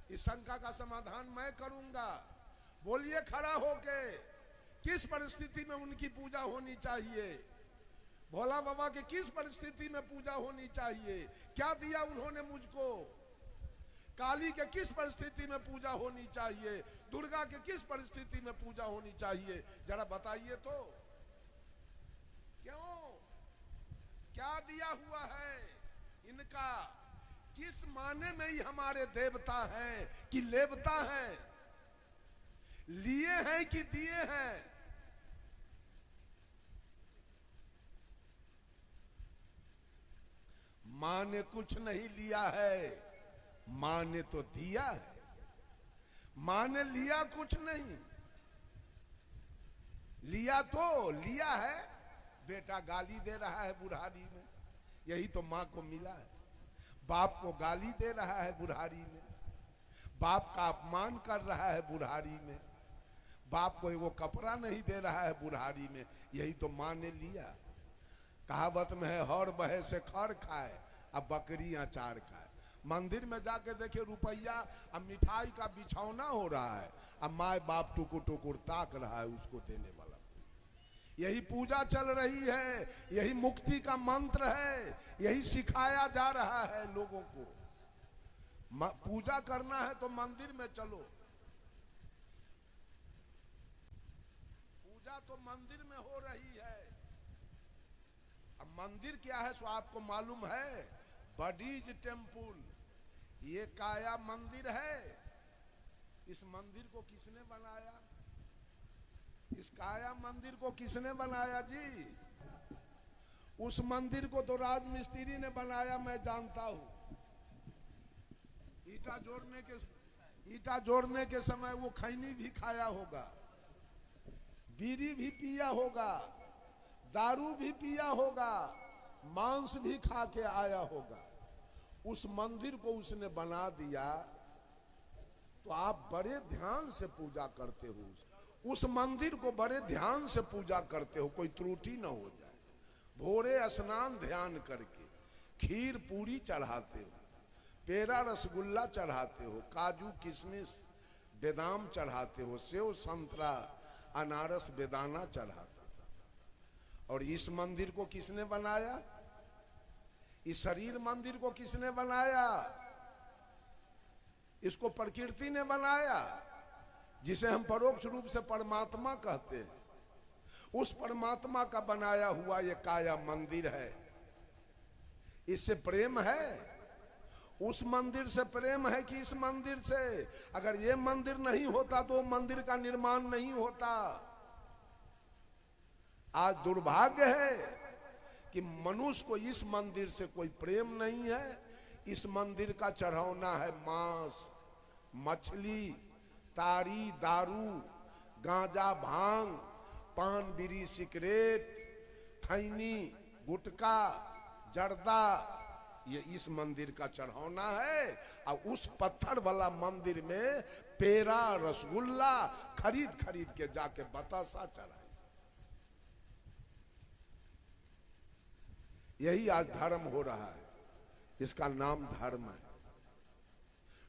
इस शंका का समाधान मैं करूंगा। बोलिए खड़ा होके, किस परिस्थिति में उनकी पूजा होनी चाहिए? भोला बाबा की किस परिस्थिति में पूजा होनी चाहिए? क्या दिया उन्होंने मुझको? काली के किस परिस्थिति में पूजा होनी चाहिए? दुर्गा के किस परिस्थिति में पूजा होनी चाहिए? जरा बताइए तो। क्यों? क्या दिया हुआ है इनका? किस माने में ही हमारे देवता हैं कि लेवता हैं? लिए हैं कि दिए हैं? मां ने कुछ नहीं लिया है, मां ने तो दिया है। मां ने लिया कुछ नहीं, लिया तो लिया है। बेटा गाली दे रहा है बुढ़ारी में, यही तो मां को मिला है। बाप को गाली दे रहा है बुढ़ारी में, बाप का अपमान कर रहा है बुढ़ारी में। बाप को वो कपड़ा नहीं दे रहा है बुढ़ारी में, यही तो मां ने लिया। कहावत में है, हौर बहे से खड़ खाए अब बकरी अचार खाए। मंदिर में जाके देखे रुपया अब मिठाई का बिछौना हो रहा है, अब माए बाप टुकुर टुकुर ताक रहा है उसको देने वाला। यही पूजा चल रही है, यही मुक्ति का मंत्र है, यही सिखाया जा रहा है लोगों को। पूजा करना है तो मंदिर में चलो। पूजा तो मंदिर में हो रही है। अब मंदिर क्या है सो आपको मालूम है? बडीज टेम्पुल, ये काया मंदिर है। इस मंदिर को किसने बनाया? इस काया मंदिर को किसने बनाया जी? उस मंदिर को तो राजमिस्त्री ने बनाया, मैं जानता हूं। ईटा जोड़ने के समय वो खैनी भी खाया होगा, बीड़ी भी पिया होगा, दारू भी पिया होगा, मांस भी खा के आया होगा। उस मंदिर को उसने बना दिया तो आप बड़े ध्यान से पूजा करते हो। उस मंदिर को बड़े ध्यान से पूजा करते हो, कोई त्रुटि ना हो जाए। भोरे स्नान ध्यान करके खीर पूरी चढ़ाते हो, पेड़ा रसगुल्ला चढ़ाते हो, काजू किशमिश बेदाम चढ़ाते हो, सेव संतरा अनारस बेदाना चढ़ाते हो। और इस मंदिर को किसने बनाया? इस शरीर मंदिर को किसने बनाया? इसको प्रकृति ने बनाया, जिसे हम परोक्ष रूप से परमात्मा कहते हैं। उस परमात्मा का बनाया हुआ ये काया मंदिर है। इससे प्रेम है? उस मंदिर से प्रेम है कि इस मंदिर से? अगर ये मंदिर नहीं होता तो मंदिर का निर्माण नहीं होता। आज दुर्भाग्य है कि मनुष्य को इस मंदिर से कोई प्रेम नहीं है। इस मंदिर का चढ़ाना है मांस, मछली, तारी, दारू, गांजा, भांग, पान, बीड़ी, सिगरेट, खैनी, गुटखा, जर्दा, ये इस मंदिर का चढ़ाना है। और उस पत्थर वाला मंदिर में पेड़ा रसगुल्ला खरीद खरीद के जाके बतासा चढ़ाए। यही आज धर्म हो रहा है, इसका नाम धर्म है।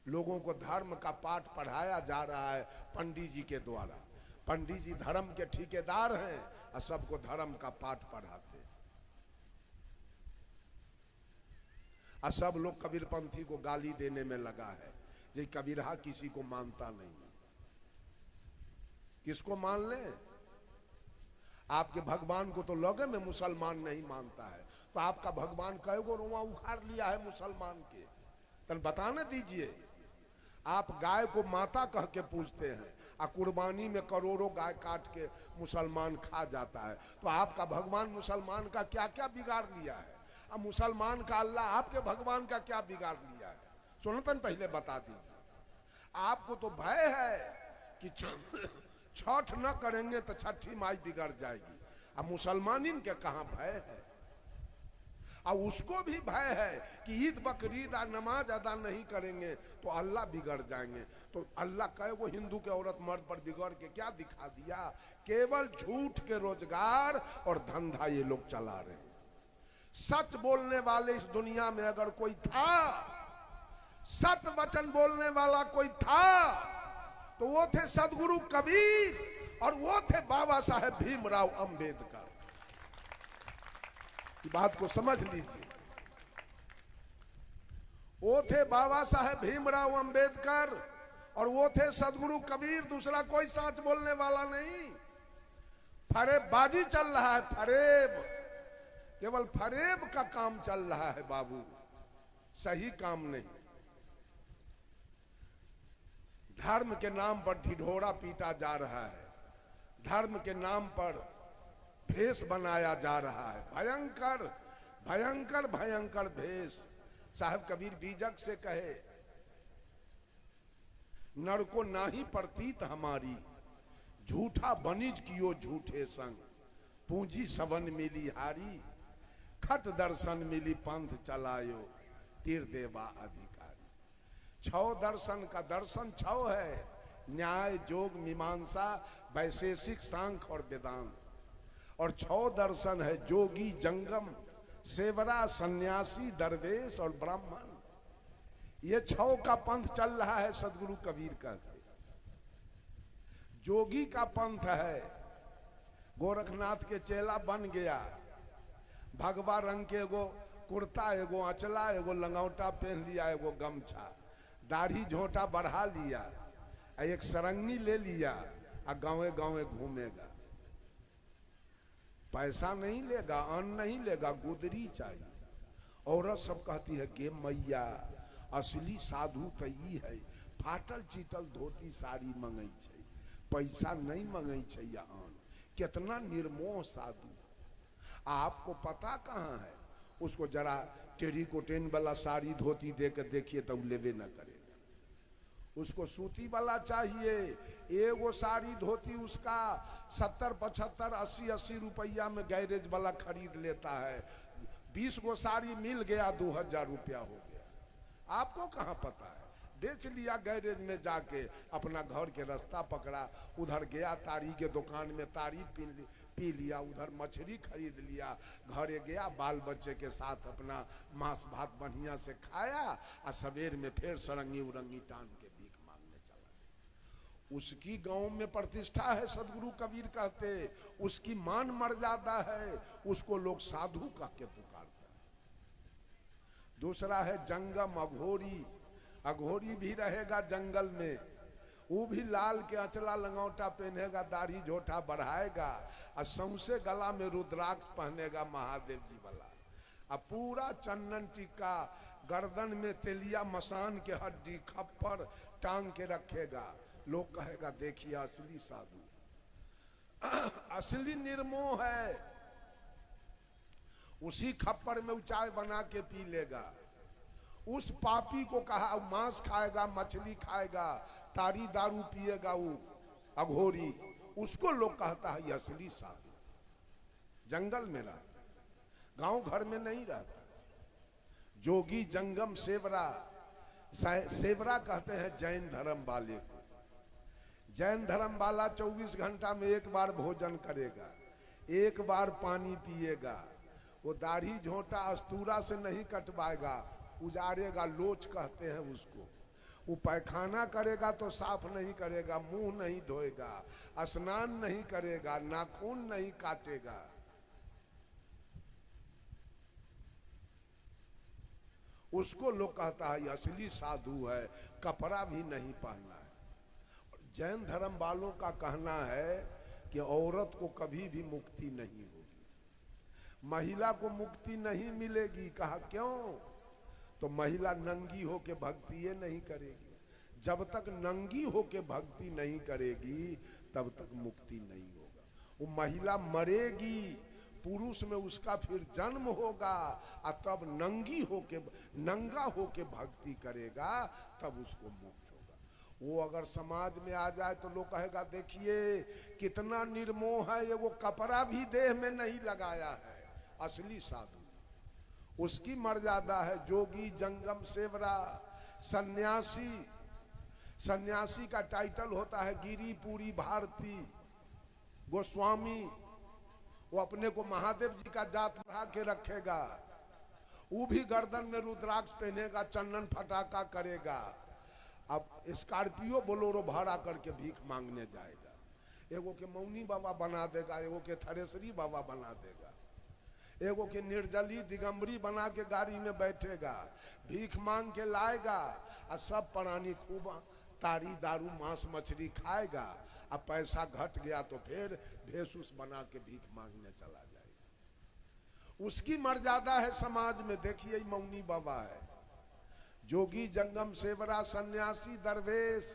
लोगों को धर्म का पाठ पढ़ाया जा रहा है पंडित जी के द्वारा। पंडित जी धर्म के ठेकेदार हैं और सबको धर्म का पाठ पढ़ाते हैं। और सब लोग कबीरपंथी को गाली देने में लगा है। ये कबीरहा किसी को मानता नहीं। किसको मान ले? आपके भगवान को तो लोगे में मुसलमान नहीं मानता है, तो आपका भगवान कई गो रुआ उखाड़ लिया है मुसलमान के? तन बताने दीजिए। आप गाय को माता कह के पूजते हैं और कुर्बानी में करोड़ों गाय काट के मुसलमान खा जाता है, तो आपका भगवान मुसलमान का क्या क्या बिगाड़ लिया है? अब मुसलमान का अल्लाह आपके भगवान का क्या बिगाड़ लिया है? सुनतन पहले बता दीजिए। आपको तो भय है कि छठ न करेंगे तो छठी माई बिगड़ जाएगी। अब मुसलमानिन के कहां भय है? और उसको भी भय है कि ईद बकरीद नमाज अदा नहीं करेंगे तो अल्लाह बिगड़ जाएंगे। तो अल्लाह कहे वो हिंदू के औरत मर्द पर बिगड़ के क्या दिखा दिया? केवल झूठ के रोजगार और धंधा ये लोग चला रहे हैं। सच बोलने वाले इस दुनिया में अगर कोई था, सत्य वचन बोलने वाला कोई था, तो वो थे सदगुरु कबीर और वो थे बाबा साहेब भीमराव अंबेडकर। बात को समझ लीजिए, वो थे बाबा साहेब भीमराव अंबेडकर और वो थे सदगुरु कबीर। दूसरा कोई सच बोलने वाला नहीं। फरेबबाजी चल रहा है, फरेब, केवल फरेब का काम चल रहा है बाबू, सही काम नहीं। धर्म के नाम पर ढिढोरा पीटा जा रहा है, धर्म के नाम पर भेष बनाया जा रहा है, भयंकर भयंकर भयंकर भेष। साहब कबीर बीजक से कहे, नर को नाही प्रतीत हमारी, झूठा बनिज कियो झूठे संग, पूंजी सबन मिली हारी, खट दर्शन मिली पंथ चलायो, तीर देवा अधिकारी। छौ दर्शन का दर्शन छौ है, न्याय जोग मीमांसा वैशेषिक सांख्य और वेदांत। और छौ दर्शन है जोगी जंगम सेवरा सन्यासी दरवेश और ब्राह्मण। ये छौ का पंथ चल रहा है। सदगुरु कबीर कहते जोगी का पंथ है, गोरखनाथ के चेला बन गया, भगवा रंग के एगो कुर्ता, एगो अचला, एगो लंगौटा पहन लिया, एगो गमछा, दाढ़ी झोंटा बढ़ा लिया, एक सरंगी ले लिया, और गांवे गांवे घूमेगा। पैसा नहीं लेगा, अन्न नहीं लेगा, गुदरी चाहिए। औरत सब कहती है गे मैया असली साधु तो ई है, फाटल चीटल धोती साड़ी मंगई छै, पैसा नहीं मंगई छै या अन्न। कितना निर्मोह साधु। आपको पता कहाँ है? उसको जरा टेरिकोटेन वाला साड़ी धोती दे के देखिए तो लेवे न करेगा। उसको सूती वाला चाहिए। एगो साड़ी धोती उसका 70 75 80 80 रुपया में गैरेज वाला खरीद लेता है। 20 गो साड़ी मिल गया 2000 रुपया हो गया। आपको कहाँ पता है? बेच लिया गैरेज में जाके, अपना घर के रास्ता पकड़ा, उधर गया तारी के दुकान में तारी पी लिया, उधर मछली खरीद लिया, घरे गया बाल बच्चे के साथ अपना मांस भात बढ़िया से खाया, और सवेर में फिर सरंगी उरंगी टान के भीख मांगने चला। उसकी गांव में प्रतिष्ठा है, सदगुरु कबीर कहते, उसकी मान मर्यादा है, उसको लोग साधु कह के पुकारते हैं। दूसरा है जंगम अघोरी। अघोरी भी रहेगा जंगल में, वो भी लाल के अचला लंगौटा पहनेगा, दाढ़ी झोटा बढ़ाएगा, और सौंसे गला में रुद्राक्ष पहनेगा महादेव जी वाला, और पूरा चंदन टीका, गर्दन में तेलिया मसान के हड्डी खप्पर टांग के रखेगा। लोग कहेगा देखिए असली साधु, असली निर्मोह है। उसी खप्पर में चाय बना के पी लेगा। उस पापी को कहा मांस खाएगा, मछली खाएगा, तारी दारू पिएगा, वो अघोरी, उसको लोग कहता है असली साधु। जंगल में रहता, गांव घर में नहीं रहता। जोगी जंगम सेवरा, सेवरा कहते हैं जैन धर्म वाले को। जैन धर्म वाला 24 घंटा में एक बार भोजन करेगा, एक बार पानी पिएगा, वो दाढ़ी झोंटा अस्तूरा से नहीं कटवाएगा, उजारेगा, लोच कहते हैं उसको। वो पैखाना करेगा तो साफ नहीं करेगा, मुंह नहीं धोएगा, स्नान नहीं करेगा, नाखून नहीं काटेगा। उसको लोग कहता है असली साधु है, कपड़ा भी नहीं पहनना है। जैन धर्म वालों का कहना है कि औरत को कभी भी मुक्ति नहीं होगी, महिला को मुक्ति नहीं मिलेगी। कहा क्यों? तो महिला नंगी होके भक्ति ये नहीं करेगी। जब तक नंगी होके भक्ति नहीं करेगी तब तक मुक्ति नहीं होगा। वो महिला मरेगी, पुरुष में उसका फिर जन्म होगा, और तब नंगा होके भक्ति करेगा, तब उसको मोक्ष होगा। वो अगर समाज में आ जाए तो लोग कहेगा देखिए कितना निर्मोह है, ये वो कपड़ा भी देह में नहीं लगाया है, असली साधु। उसकी मर्यादा है जोगी जंगम सेवरा सन्यासी। सन्यासी का टाइटल होता है गिरी पूरी भारती गोस्वामी। वो अपने को महादेव जी का जात बढ़ा के रखेगा। वो भी गर्दन में रुद्राक्ष पहनेगा, चंदन फटाका करेगा। अब स्कॉर्पियो बोलोरो भाड़ा करके भीख मांगने जाएगा। एगो के मौनी बाबा बना देगा, एगो के थरेसरी बाबा बना देगा, एगो के निर्जली दिगंबरी बना के गाड़ी में बैठेगा, भीख मांग के लाएगा। और सब प्राणी खूब तारी दारू मांस मछली खाएगा। अब पैसा घट गया तो फिर भेसूस बना के भीख मांगने चला जाएगा। उसकी मर्यादा है समाज में। देखिए मौनी बाबा है, जोगी जंगम सेवरा सन्यासी दरवेश।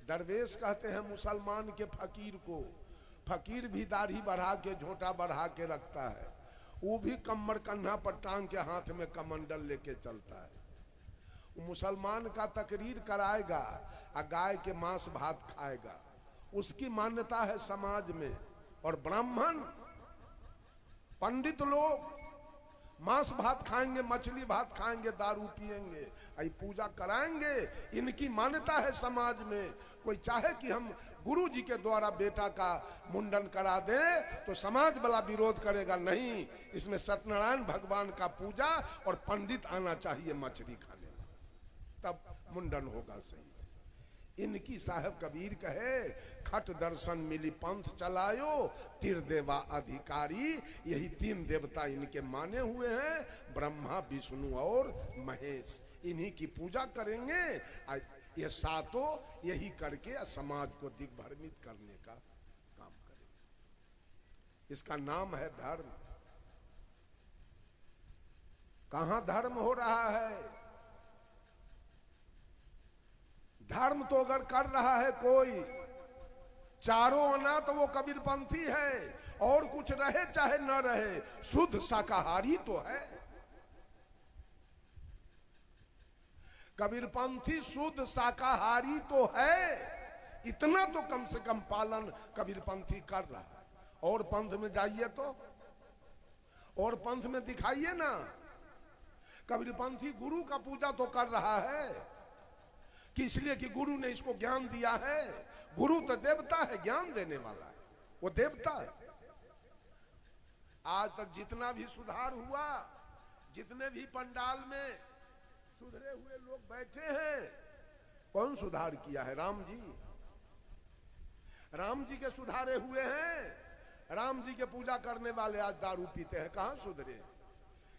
दरवेश कहते हैं मुसलमान के फकीर को। फकीर भी दाढ़ी बढ़ा के झोंटा बढ़ा के रखता है। वो भी कमर कन्हा पर टांग के हाथ में कमंडल लेके चलता है। वो मुसलमान का तकरीर कराएगा और गाय के मांस भात खाएगा। उसकी मान्यता है समाज में। और ब्राह्मण पंडित लोग मांस भात खाएंगे, मछली भात खाएंगे, दारू पिएंगे, आई पूजा कराएंगे। इनकी मान्यता है समाज में। कोई चाहे कि हम गुरु जी के द्वारा बेटा का मुंडन करा दे तो समाज वाला विरोध करेगा, नहीं, इसमें सत्यनारायण भगवान का पूजा और पंडित आना चाहिए मछली खाने में, तब मुंडन होगा सही। इनकी साहब कबीर कहे खट दर्शन मिली पंथ चलायो तिर देवा अधिकारी। यही तीन देवता इनके माने हुए हैं, ब्रह्मा विष्णु और महेश। इन्हीं की पूजा करेंगे। ये सातों यही करके समाज को दिग्भ्रमित करने का काम करेंगे। इसका नाम है धर्म। कहां धर्म हो रहा है? धर्म तो अगर कर रहा है कोई चारों अना तो वो कबीरपंथी है, और कुछ रहे चाहे न रहे, शुद्ध शाकाहारी तो है। कबीरपंथी शुद्ध शाकाहारी तो है। इतना तो कम से कम पालन कबीरपंथी कर रहा है। और पंथ में जाइए तो, और पंथ में दिखाइए ना, कबीरपंथी गुरु का पूजा तो कर रहा है कि इसलिए कि गुरु ने इसको ज्ञान दिया है। गुरु तो देवता है, ज्ञान देने वाला है, वो देवता है। आज तक जितना भी सुधार हुआ, जितने भी पंडाल में सुधरे हुए लोग बैठे हैं, कौन सुधार किया है? राम जी। राम जी के सुधारे हुए हैं। राम जी के पूजा करने वाले आज दारू पीते हैं, कहां सुधरे?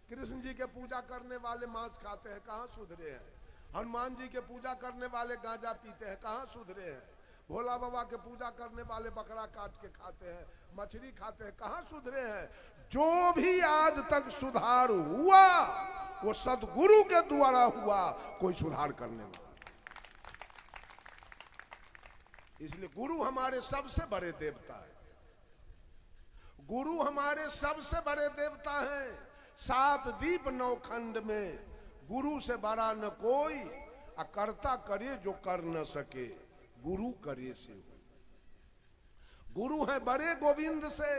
कृष्ण जी के पूजा करने वाले मांस खाते हैं, कहां सुधरे हैं? हनुमान जी के पूजा करने वाले गांजा पीते हैं, कहां सुधरे हैं? भोला बाबा के पूजा करने वाले बकरा काट के खाते हैं, मछली खाते हैं, कहां सुधरे हैं? जो भी आज तक सुधार हुआ वो सदगुरु के द्वारा हुआ, कोई सुधार करने वाला। इसलिए गुरु हमारे सबसे बड़े देवता है। गुरु हमारे सबसे बड़े देवता हैं। 7 दीप 9 खंड में गुरु से बड़ा न कोई, अकर्ता करे जो कर न सके, गुरु करे से हो। गुरु है बड़े गोविंद से,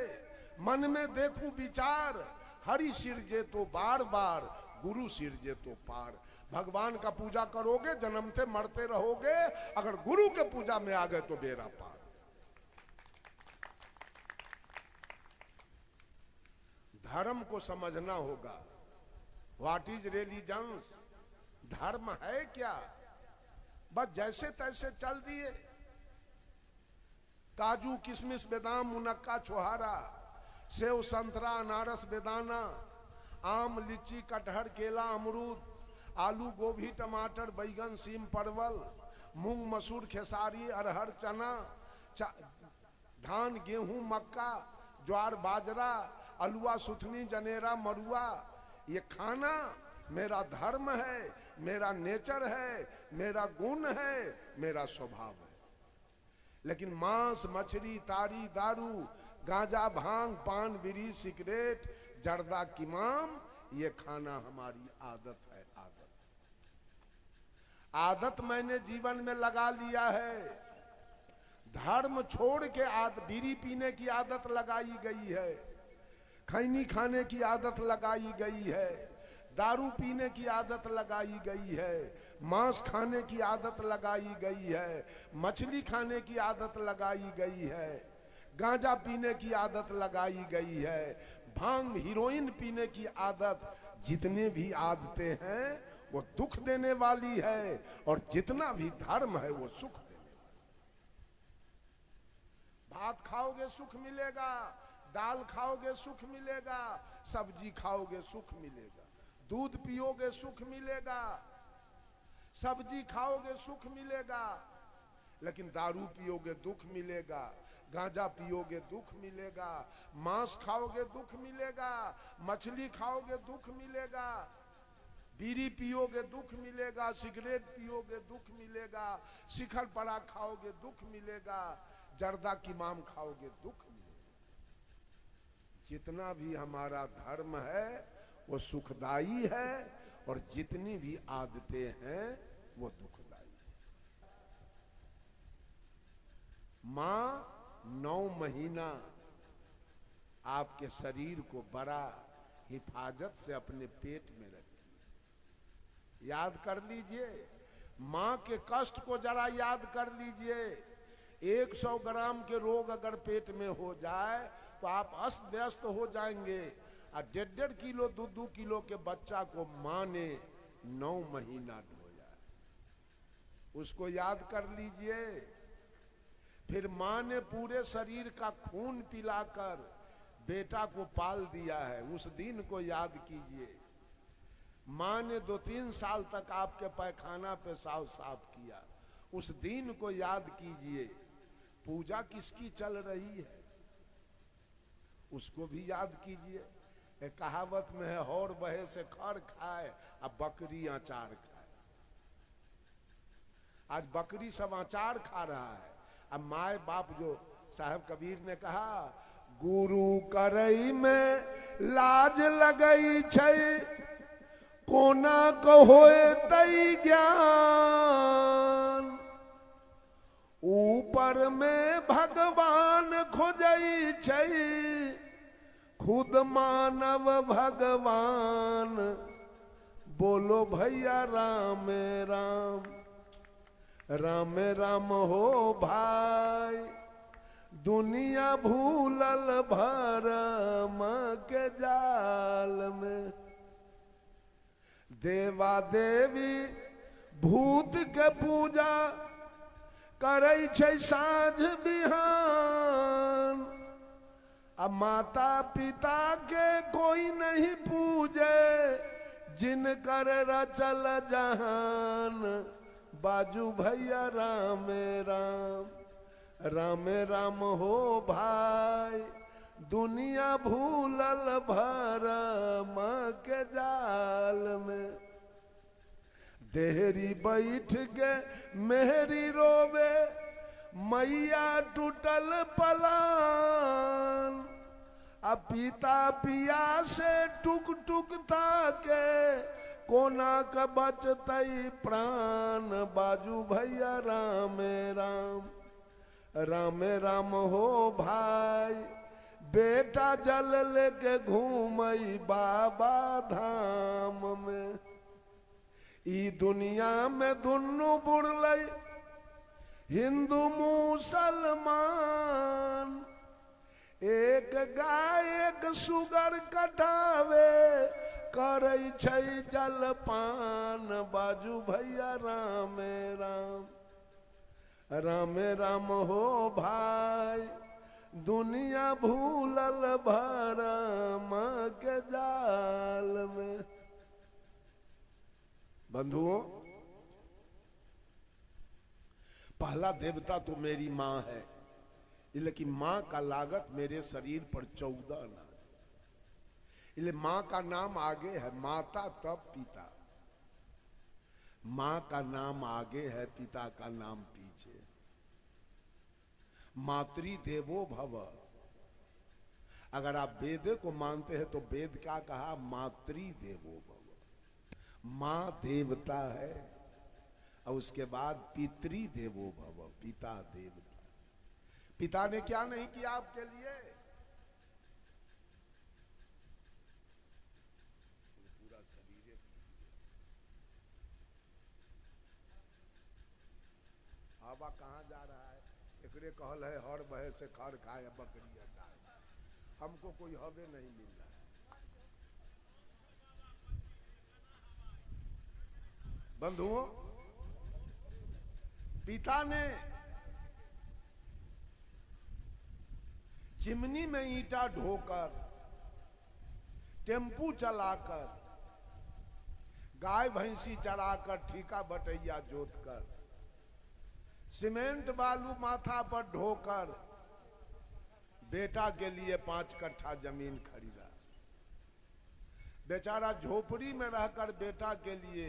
मन में देखूं विचार, हरि सिरजे तो बार बार, गुरु सिरजे तो पार। भगवान का पूजा करोगे जन्मते मरते रहोगे, अगर गुरु के पूजा में आ गए तो बेड़ा पार। धर्म को समझना होगा। What is religions? धर्म है क्या? बस जैसे तैसे चल दिए। काजू किशमिश बादाम मुनक्का छोहारा, सेव संतरा अनारस बेदाना, आम लीची कटहर केला अमरूद, आलू गोभी टमाटर बैगन सीम परवल, मूंग मसूर खेसारी अरहर चना, धान गेहूं मक्का ज्वार बाजरा, अलुआ सुथनी जनेरा मरुआ, ये खाना मेरा धर्म है, मेरा नेचर है, मेरा गुण है, मेरा स्वभाव है। लेकिन मांस मछली तारी दारू गांजा भांग पान बीड़ी सिगरेट जर्दा किमाम, ये खाना हमारी आदत है। आदत मैंने जीवन में लगा लिया है। धर्म छोड़ के बीड़ी पीने की आदत लगाई गई है, खैनी खाने की आदत लगाई गई है, दारू पीने की आदत लगाई गई है, मांस खाने की आदत लगाई गई है, मछली खाने की आदत लगाई गई है, गांजा पीने की आदत लगाई गई है, भांग हीरोइन पीने की आदत, जितने भी आदतें हैं वो दुख देने वाली है, और जितना भी धर्म है वो सुख देने वाला। भात खाओगे सुख मिलेगा, दाल खाओगे सुख मिलेगा, सब्जी खाओगे सुख मिलेगा, दूध पियोगे सुख मिलेगा, सब्जी खाओगे सुख मिलेगा, लेकिन दारू पियोगे दुख मिलेगा, गांजा पियोगे दुख मिलेगा, मांस खाओगे दुख मिलेगा, मछली खाओगे दुख मिलेगा, बीड़ी पियोगे दुख मिलेगा, सिगरेट पियोगे दुख मिलेगा, शिखर परा खाओगे दुख मिलेगा, जर्दा की माम खाओगे दुख मिलेगा। जितना भी हमारा धर्म है वो सुखदाई है, और जितनी भी आदतें हैं वो दुखदाई है। मां 9 महीना आपके शरीर को बड़ा हिफाजत से अपने पेट में रखी। याद कर लीजिए, मां के कष्ट को जरा याद कर लीजिए। 100 ग्राम के रोग अगर पेट में हो जाए तो आप अस्त व्यस्त हो जाएंगे, और 1.5 किलो 2 किलो के बच्चा को मां ने 9 महीना ढोया, उसको याद कर लीजिए। फिर मां ने पूरे शरीर का खून पिलाकर बेटा को पाल दिया है, उस दिन को याद कीजिए। मां ने 2-3 साल तक आपके पैखाना पेशाब साफ किया, उस दिन को याद कीजिए। पूजा किसकी चल रही है उसको भी याद कीजिए। एक कहावत में है, हौर बहे से खर खाए अब बकरी अचार खाए। आज बकरी सब अचार खा रहा है। अब माए बाप, जो साहब कबीर ने कहा, गुरु करई में लाज लगई छै, कोना कहोए तई ज्ञान, ऊपर में भगवान खोजई छै, खुद मानव भगवान। बोलो भैया राम राम, राम राम हो भाई, दुनिया भूलल भरम के जाल में। देवा देवी भूत के पूजा करे छै साँझ बिहान, अब माता पिता के कोई नहीं पूजे, जिनकर रचल जहान। बाजू भैया राम राम, राम राम हो भाई, दुनिया भूलल भरम के जाल में। देहरी बैठ के मेहरी रोवे, मैया टूटल पलान, अब पिता पिया से टुक टुक ताके, कोना का बचतई प्राण। बाजू भैया राम राम, राम राम हो भाई, बेटा जल लेके घूमई बाबा धाम में। ई दुनिया में दुन्नु बुड़लई, हिंदू मुसलमान, एक गाय एक सुगर कटावे, करई छै जलपान। बाजू भैया राम राम, राम राम हो भाई, दुनिया भूलल भरम के जाल में। बंधुओं, पहला देवता तो मेरी मां है, लेकिन मां का लागत मेरे शरीर पर 14 ना। इसलिए मां का नाम आगे है, माता तब पिता। मां का नाम आगे है, पिता का नाम पीछे। मातृ देवो भव। अगर आप वेद को मानते हैं तो वेद क्या कहा? मातृ देवो भव। मां देवता है, और उसके बाद पितृ देवो भव, पिता देवता। पिता ने क्या नहीं किया आपके लिए? पूरा शरीर बाबा कहाँ जा रहा है? एकरे कहल है हर बहे से खर खाए बकरी अचार, हमको कोई हवे नहीं मिल रहा है। बंधुओं, पिता ने चिमनी में ईंटा ढोकर, टेम्पू चलाकर, गाय भैंसी चराकर, ठीका बटैया जोतकर, सीमेंट बालू माथा पर ढोकर बेटा के लिए 5 कट्ठा जमीन खरीदा। बेचारा झोपड़ी में रहकर बेटा के लिए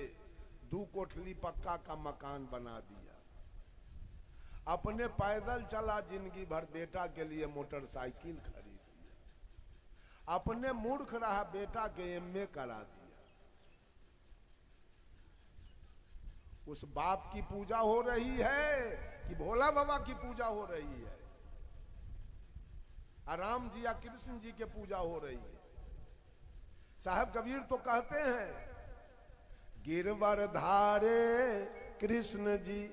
2 कोठली पक्का का मकान बना दिया। अपने पैदल चला जिंदगी भर, बेटा के लिए मोटरसाइकिल खरीद दिया। अपने मूर्ख रहा, बेटा के एमए करा दिया। उस बाप की पूजा हो रही है कि भोला बाबा की पूजा हो रही है? राम जी या कृष्ण जी की पूजा हो रही है? साहब कबीर तो कहते हैं, गिरवर धारे कृष्ण जी,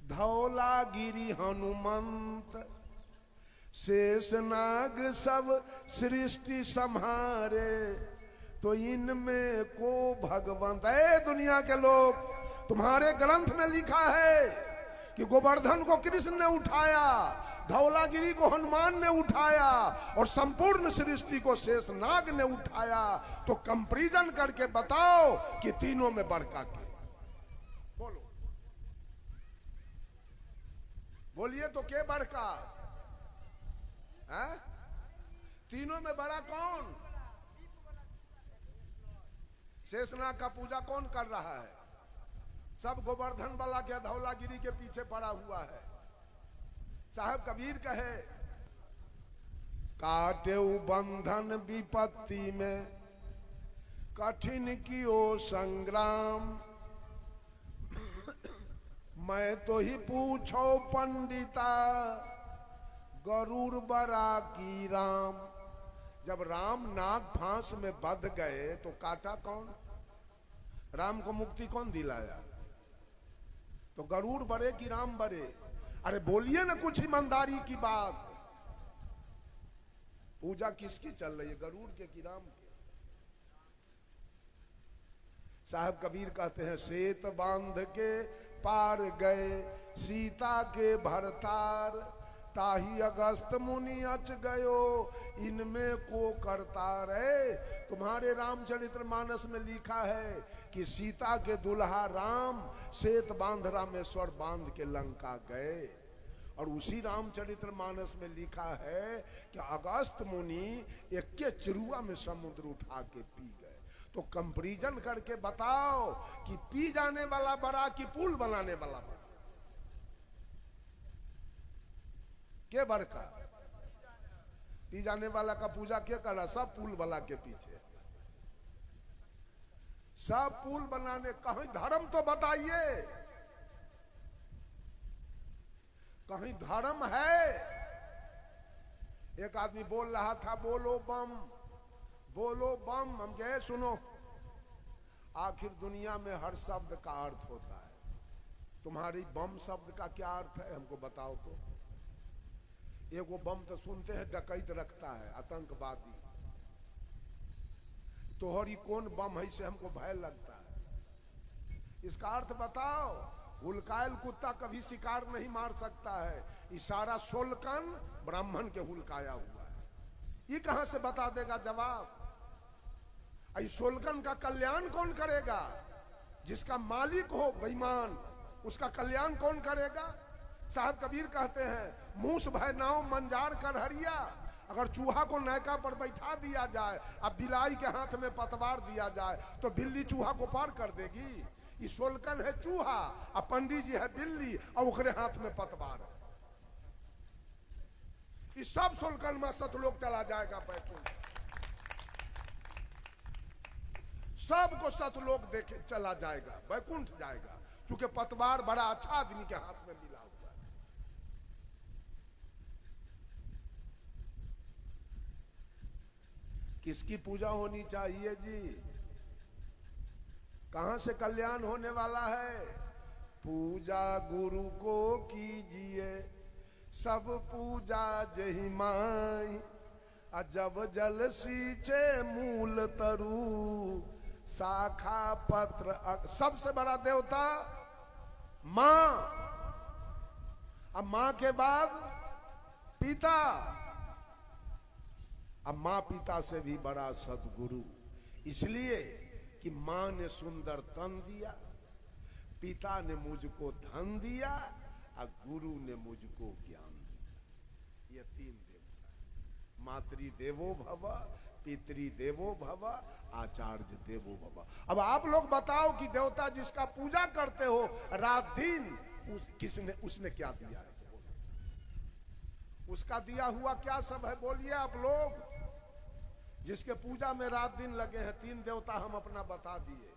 धौला गिरी हनुमंत, शेषनाग सब सृष्टि संहारे, तो इनमें को भगवंत। ऐ दुनिया के लोग, तुम्हारे ग्रंथ में लिखा है कि गोवर्धन को कृष्ण ने उठाया, धौलागिरी को हनुमान ने उठाया और संपूर्ण सृष्टि को शेषनाग ने उठाया। तो कंपैरिजन करके बताओ कि तीनों में बड़का के? बोलो, बोलिए तो के बड़का है? तीनों में बड़ा कौन? शेषनाग का पूजा कौन कर रहा है? सब गोवर्धन वाला के धौलागिरी के पीछे पड़ा हुआ है। साहब कबीर कहे, काटे बंधन विपत्ति में, कठिन कियो संग्राम, मैं तो ही पूछो पंडिता, गरुड़ बरा की राम। जब राम नाग फांस में बंध गए तो काटा कौन? राम को मुक्ति कौन दिलाया? तो गरुड़ बरे कि राम बरे? अरे बोलिए ना कुछ ईमानदारी की बात। पूजा किसकी चल रही है, गरुड़ के कि राम के? साहब कबीर कहते हैं, सेत बांध के पार गए सीता के भरतार, ताही अगस्त मुनि अच गयो इनमें को करता रहे। तुम्हारे रामचरितमानस में लिखा है कि सीता के दुल्हा राम सेत बांध रामेश्वर बांध के लंका गए, और उसी रामचरितमानस में लिखा है कि अगस्त मुनि एक के चिरुआ में समुद्र उठा के पी गए। तो कंपैरिजन करके बताओ कि पी जाने वाला बड़ा कि पुल बनाने वाला बड़ा? के बड़का? पी जाने वाला का पूजा क्या कर रहा? सब पुल वाला के पीछे, सब पुल बनाने। कहीं धर्म तो बताइए, कहीं धर्म है? एक आदमी बोल रहा था, बोलो बम, बोलो बम। हम कहे सुनो, आखिर दुनिया में हर शब्द का अर्थ होता है। तुम्हारी बम शब्द का क्या अर्थ है हमको बताओ तो। एगो बम तो सुनते हैं डकैत रखता है, आतंकवादी। तोहरी कौन बम है से हमको भय लगता है। इसका अर्थ बताओ। हुलकायल कुत्ता कभी शिकार नहीं मार सकता है, इशारा सोलकन ब्राह्मण के हुलकाया हुआ है। ये कहां से बता देगा जवाब? सोलकन का कल्याण कौन करेगा? जिसका मालिक हो बेईमान, उसका कल्याण कौन करेगा? साहब कबीर कहते हैं, मूस भय नाव मंजार कर हरिया। अगर चूहा को नैका पर बैठा दिया जाए, अब बिलाई के हाथ में पतवार दिया जाए, तो बिल्ली चूहा को पार कर देगी? ये सोलकन है चूहा, और पंडित जी है बिल्ली, और उनके हाथ में पतवार है। इस सब सोलकन में सतलोक चला जाएगा बैकुंठ। सबको सतलोक देखे चला जाएगा, बैकुंठ जाएगा, क्योंकि पतवार बड़ा अच्छा आदमी के हाथ में मिला हुआ है। किसकी पूजा होनी चाहिए जी? कहां से कल्याण होने वाला है? पूजा गुरु को कीजिए, सब पूजा जहि माई। जब जल सींचे मूल तरु, शाखा पत्र सबसे बड़ा देवता मां। अब मां के बाद पिता, अब मां पिता से भी बड़ा सदगुरु। इसलिए कि मां ने सुंदर तन दिया, पिता ने मुझको धन दिया और गुरु ने मुझको ज्ञान दिया। ये तीन देवता, मातृ देवो भव, पितृ देवो भव, आचार्य देवो भव। अब आप लोग बताओ कि देवता जिसका पूजा करते हो रात दिन, उसने क्या दिया है? उसका दिया हुआ क्या सब है? बोलिए आप लोग। जिसके पूजा में रात दिन लगे हैं, तीन देवता हम अपना बता दिए।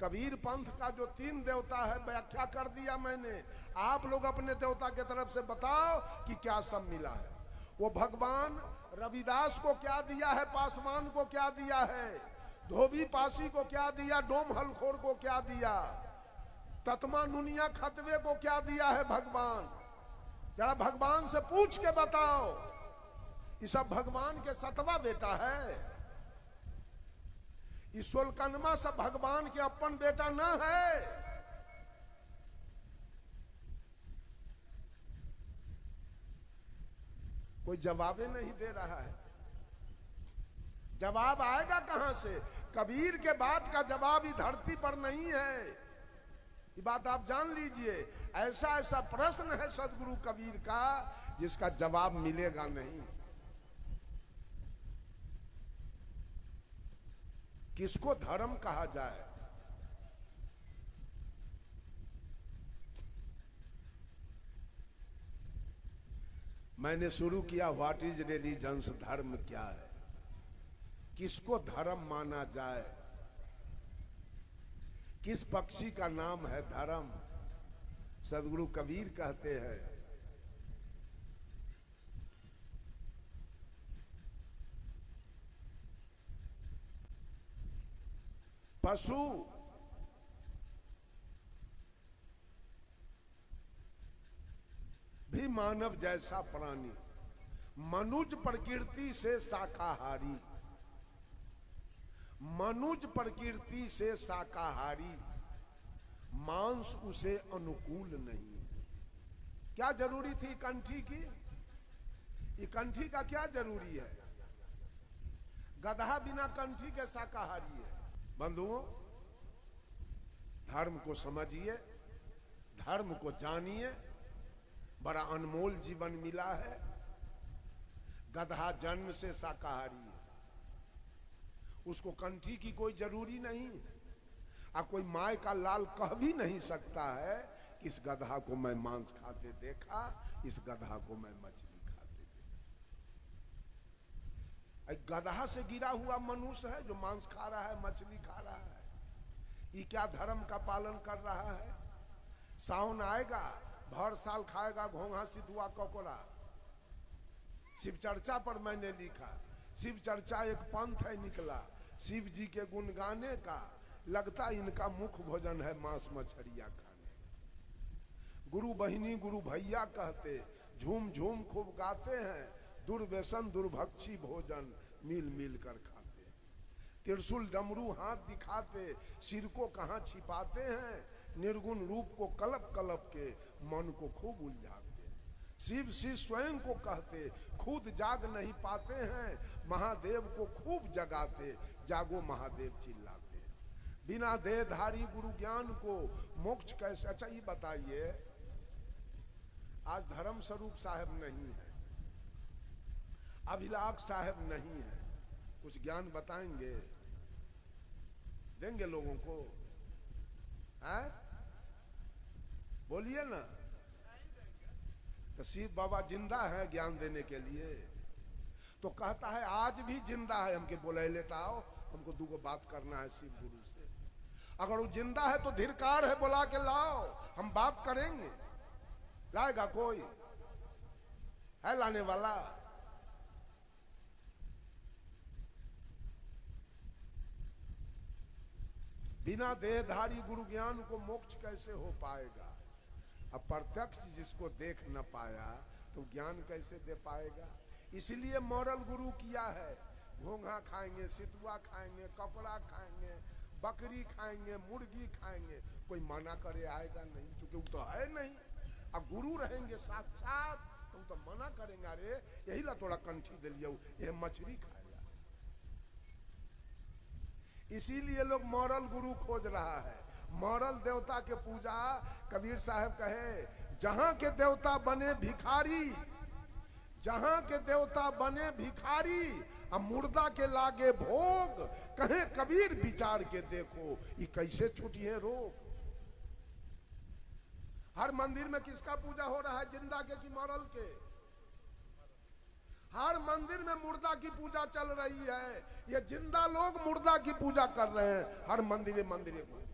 कबीर पंथ का जो तीन देवता है व्याख्या कर दिया मैंने। आप लोग अपने देवता के तरफ से बताओ कि क्या सब मिला है। वो भगवान रविदास को क्या दिया है, पासवान को क्या दिया है, धोबी पासी को क्या दिया, डोम हलखोर को क्या दिया, ततमा नुनिया खतवे को क्या दिया है भगवान? जरा भगवान से पूछ के बताओ। ये सब भगवान के सतवा बेटा है। ईश्वर कनमा सब भगवान के अपन बेटा ना है। कोई जवाबे नहीं दे रहा है। जवाब आएगा कहां से? कबीर के बात का जवाब ही धरती पर नहीं है। ये बात आप जान लीजिए। ऐसा ऐसा प्रश्न है सदगुरु कबीर का जिसका जवाब मिलेगा नहीं। किसको धर्म कहा जाए? मैंने शुरू किया व्हाट इज रिलीजन्स, धर्म क्या है, किसको धर्म माना जाए, किस पक्षी का नाम है धर्म? सदगुरु कबीर कहते हैं पशु भी मानव जैसा प्राणी, मनुज प्रकृति से शाकाहारी, मनुज प्रकृति से शाकाहारी, मांस उसे अनुकूल नहीं। क्या जरूरी थी कंठी की? ये कंठी का क्या जरूरी है? गधा बिना कंठी के शाकाहारी है। बंधुओं, धर्म को समझिए, धर्म को जानिए। बड़ा अनमोल जीवन मिला है। गधा जन्म से शाकाहारी है, उसको कंठी की कोई जरूरी नहीं। और कोई माय का लाल कह भी नहीं सकता है कि इस गधा को मैं मांस खाते देखा, इस गधा को मैं मछली खाते देखा। गधा से गिरा हुआ मनुष्य है जो मांस खा रहा है, मछली खा रहा है। ये क्या धर्म का पालन कर रहा है? सावन आएगा, भर साल खाएगा घोंघा, सितुआ, ककोड़ा। शिव चर्चा पर मैंने लिखा, शिव चर्चा एक पंथ है निकला, शिव जी के गुण गाने का। लगता इनका मुख्य भोजन है मांस मछलियां खाने। गुरु बहिनी गुरु भैया कहते, झूम झूम खूब गाते हैं, दुर्व्यसन दुर्भक्षी भोजन मिल मिल कर खाते। त्रिशूल डमरू हाथ दिखाते, सिर को कहां छिपाते हैं, निर्गुण रूप को कलप कलप के मन को खूब उलझाते। शिव शिव स्वयं को कहते, खुद जाग नहीं पाते हैं, महादेव को खूब जगाते, जागो महादेव चिल्लाते। बिना देहधारी गुरु ज्ञान को मोक्ष कैसे? अच्छा ये बताइए, आज धर्म स्वरूप साहब नहीं है, अभिलाष साहब नहीं है, कुछ ज्ञान बताएंगे, देंगे लोगों को? है? बोलिए ना। तो शिव बाबा जिंदा है ज्ञान देने के लिए? तो कहता है आज भी जिंदा है। हमके बोले लेता आओ, हमको दूगो बात करना है शिव गुरु से। अगर वो जिंदा है तो धिरकार है, बुला के लाओ, हम बात करेंगे। लाएगा कोई? है लाने वाला? बिना देहधारी गुरु ज्ञान को मोक्ष कैसे हो पाएगा? अब प्रत्यक्ष जिसको देख न पाया तो ज्ञान कैसे दे पाएगा? इसलिए मॉरल गुरु किया है। घोंघा खाएंगे, सितुआ खाएंगे, कपड़ा खाएंगे, बकरी खाएंगे, मुर्गी खाएंगे, कोई मना करे आएगा नहीं, क्योंकि वो तो है नहीं। अब गुरु रहेंगे साक्षात तो तो मना करेंगे, अरे यही ला थोड़ा कंठी दे लिया, ये मछली खाएगा। इसीलिए लोग मॉरल गुरु खोज रहा है। मॉरल देवता के पूजा, कबीर साहब कहे जहां के देवता बने भिखारी, जहां के देवता बने भिखारी, अब मुर्दा के लागे भोग, कहे कबीर विचार के देखो ये कैसे छूटी है रोग। हर मंदिर में किसका पूजा हो रहा है? जिंदा के कि मरल के? हर मंदिर में मुर्दा की पूजा चल रही है। ये जिंदा लोग मुर्दा की पूजा कर रहे हैं हर मंदिर में।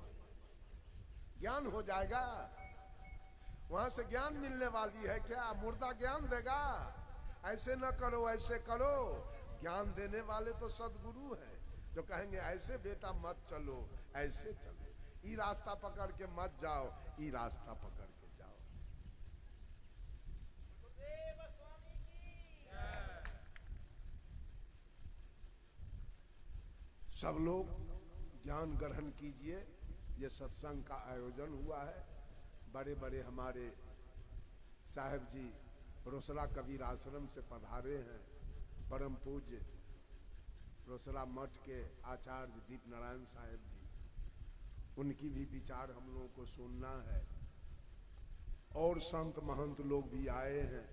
ज्ञान हो जाएगा, वहां से ज्ञान मिलने वाली है क्या? मुर्दा ज्ञान देगा? ऐसे न करो, ऐसे करो। ज्ञान देने वाले तो सदगुरु हैं, जो कहेंगे ऐसे बेटा मत चलो, ऐसे चलो, ये रास्ता पकड़ के मत जाओ, ये रास्ता पकड़ के जाओ। सब लोग ज्ञान ग्रहण कीजिए। ये सत्संग का आयोजन हुआ है। बड़े बड़े हमारे साहब जी रोसड़ा कबीर आश्रम से पधारे हैं। परम पूज्य रोसड़ा मठ के आचार्य दीप नारायण साहब जी, उनकी भी विचार हम लोगों को सुनना है। और संत महंत लोग भी आए हैं,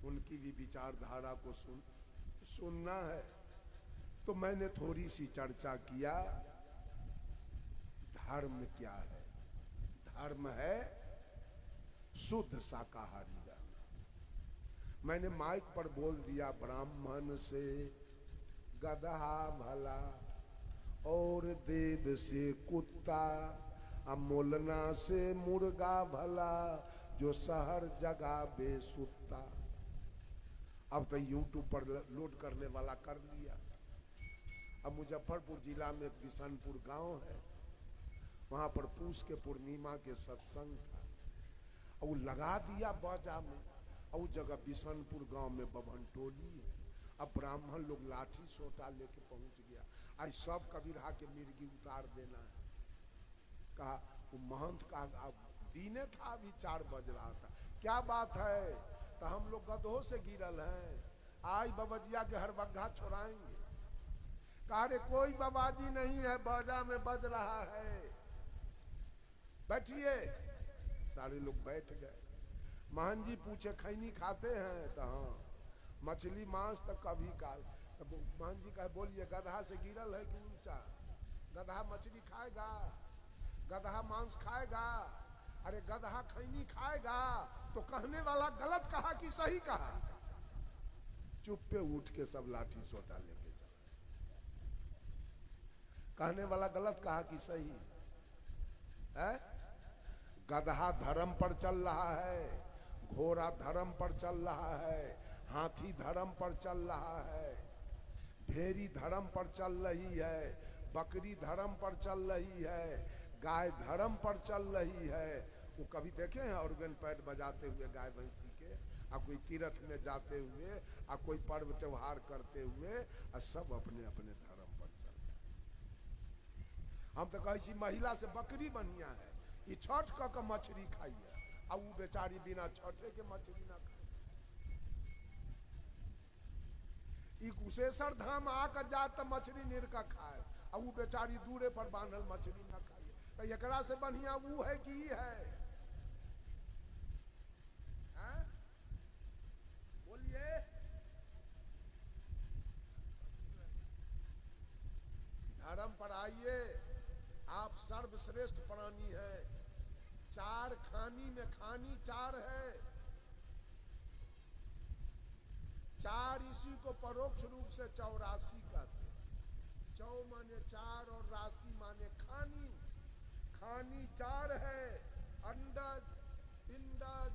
उनकी भी विचारधारा को सुनना है। तो मैंने थोड़ी सी चर्चा किया, धर्म क्या है? धर्म है शुद्ध शाकाहारी रहना। मैंने माइक पर बोल दिया, ब्राह्मण से गधा भला और देव से कुत्ता, अमोलना से मुर्गा भला, जो शहर जगह बेसुत्ता। अब तो यूट्यूब पर लोड करने वाला कर लिया। अब मुजफ्फरपुर जिला में बिशनपुर गांव है, वहां पर पूस के पूर्णिमा के सत्संग था, और वो लगा दिया बाजा में। और उस जगह बिशनपुर गांव में बभन टोली है। अब ब्राह्मण लोग लाठी सोटा लेके पहुंच गया। आज सब कबीरा के मिर्गी उतार देना है। कहा वो महंत का दीने था, अभी 4 बज रहा था, क्या बात है? तो हम लोग गधों से गिरल हैं, आज बबजिया के हर बग्घा छोड़ाएंगे। कहा रे कोई बाबाजी नहीं है, बाजा में बज रहा है, बैठिए। सारे लोग बैठ गए। महन जी पूछे खैनी खाते हैं? तो हाँ। मछली मांस तो कभी काल। तो महन जी कहे बोलिए गधा से गिरल है कि ऊंचा? गधा मछली खाएगा? गधा मांस खाएगा? अरे गधा खैनी खाएगा? तो कहने वाला गलत कहा कि सही कहा? चुप पे उठ के सब लाठी सोटा लेके चला। कहने वाला गलत कहा कि सही है? गधा धर्म पर चल रहा है, घोड़ा धर्म पर चल रहा है, हाथी धर्म पर चल रहा है, भेड़ी धर्म पर चल रही है, बकरी धर्म पर चल रही है, गाय धर्म पर चल रही है। वो कभी देखे हैं ऑर्गन पैड बजाते हुए गाय भैंसी के? आ कोई तीर्थ में जाते हुए, आ कोई पर्व त्योहार करते हुए, आ सब अपने अपने धर्म पर चल रहे। हम तो कहे महिला से बकरी बढ़िया है, ये छठ का मछली खाइए, अब वो बेचारी बिना छठे के मछली ना खाए। कुशेश्वर धाम आकर जात मछली निरका खाए, अब वो बेचारी दूरे पर बांधल मछली ना खाइए। तो एकरा से बढ़िया वो है कि ही है? बोलिए। धर्म पर आइए, आप सर्वश्रेष्ठ प्राणी है। 4 खानी में खानी 4 है। 4 इसी को परोक्ष रूप से 84 कहते हैं। 4 माने 4 और राशि माने खानी। खानी 4 है, अंडज, पिंडज,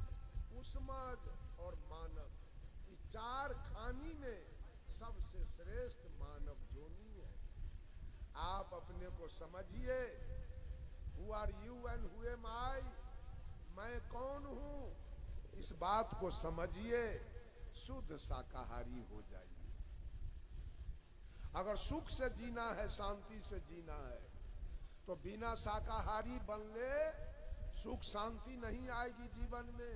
उष्मज और मानव। इस 4 खानी में सबसे श्रेष्ठ मानव जोनी है। आप अपने को समझिए, who are you and who am I? मैं कौन हूं, इस बात को समझिए, शुद्ध शाकाहारी हो जाइए। अगर सुख से जीना है, शांति से जीना है, तो बिना शाकाहारी बनले सुख शांति नहीं आएगी जीवन में।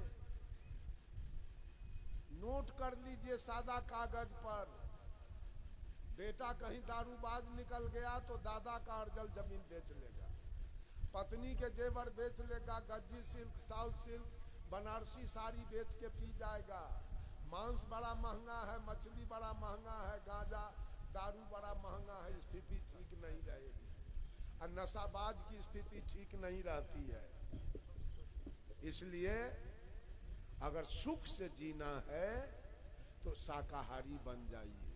नोट कर लीजिए सादा कागज पर, बेटा कहीं दारूबाज निकल गया तो दादा का अर्जल जमीन बेच लेगा, पत्नी के जेवर बेच लेगा, Gajji silk, south silk, Banarasi sari बेच के पी जाएगा। मांस बड़ा महंगा है, मछली बड़ा महंगा है, गांजा दारू बड़ा महंगा है, स्थिति ठीक नहीं रहेगी। और नशाबाज की स्थिति ठीक नहीं रहती है। इसलिए अगर सुख से जीना है तो शाकाहारी बन जाइए।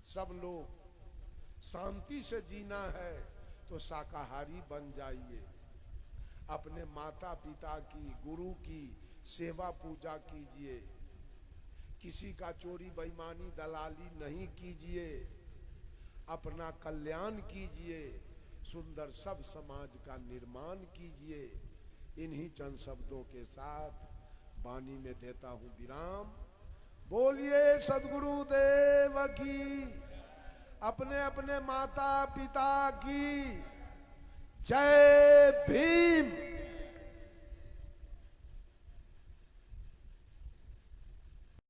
सब लोग शांति से जीना है तो शाकाहारी बन जाइए। अपने माता पिता की, गुरु की सेवा पूजा कीजिए। किसी का चोरी बेईमानी दलाली नहीं कीजिए। अपना कल्याण कीजिए, सुंदर सब समाज का निर्माण कीजिए। इन्हीं चंद शब्दों के साथ वाणी में देता हूं विराम। बोलिए सद्गुरु देव की, अपने अपने माता पिता की जय।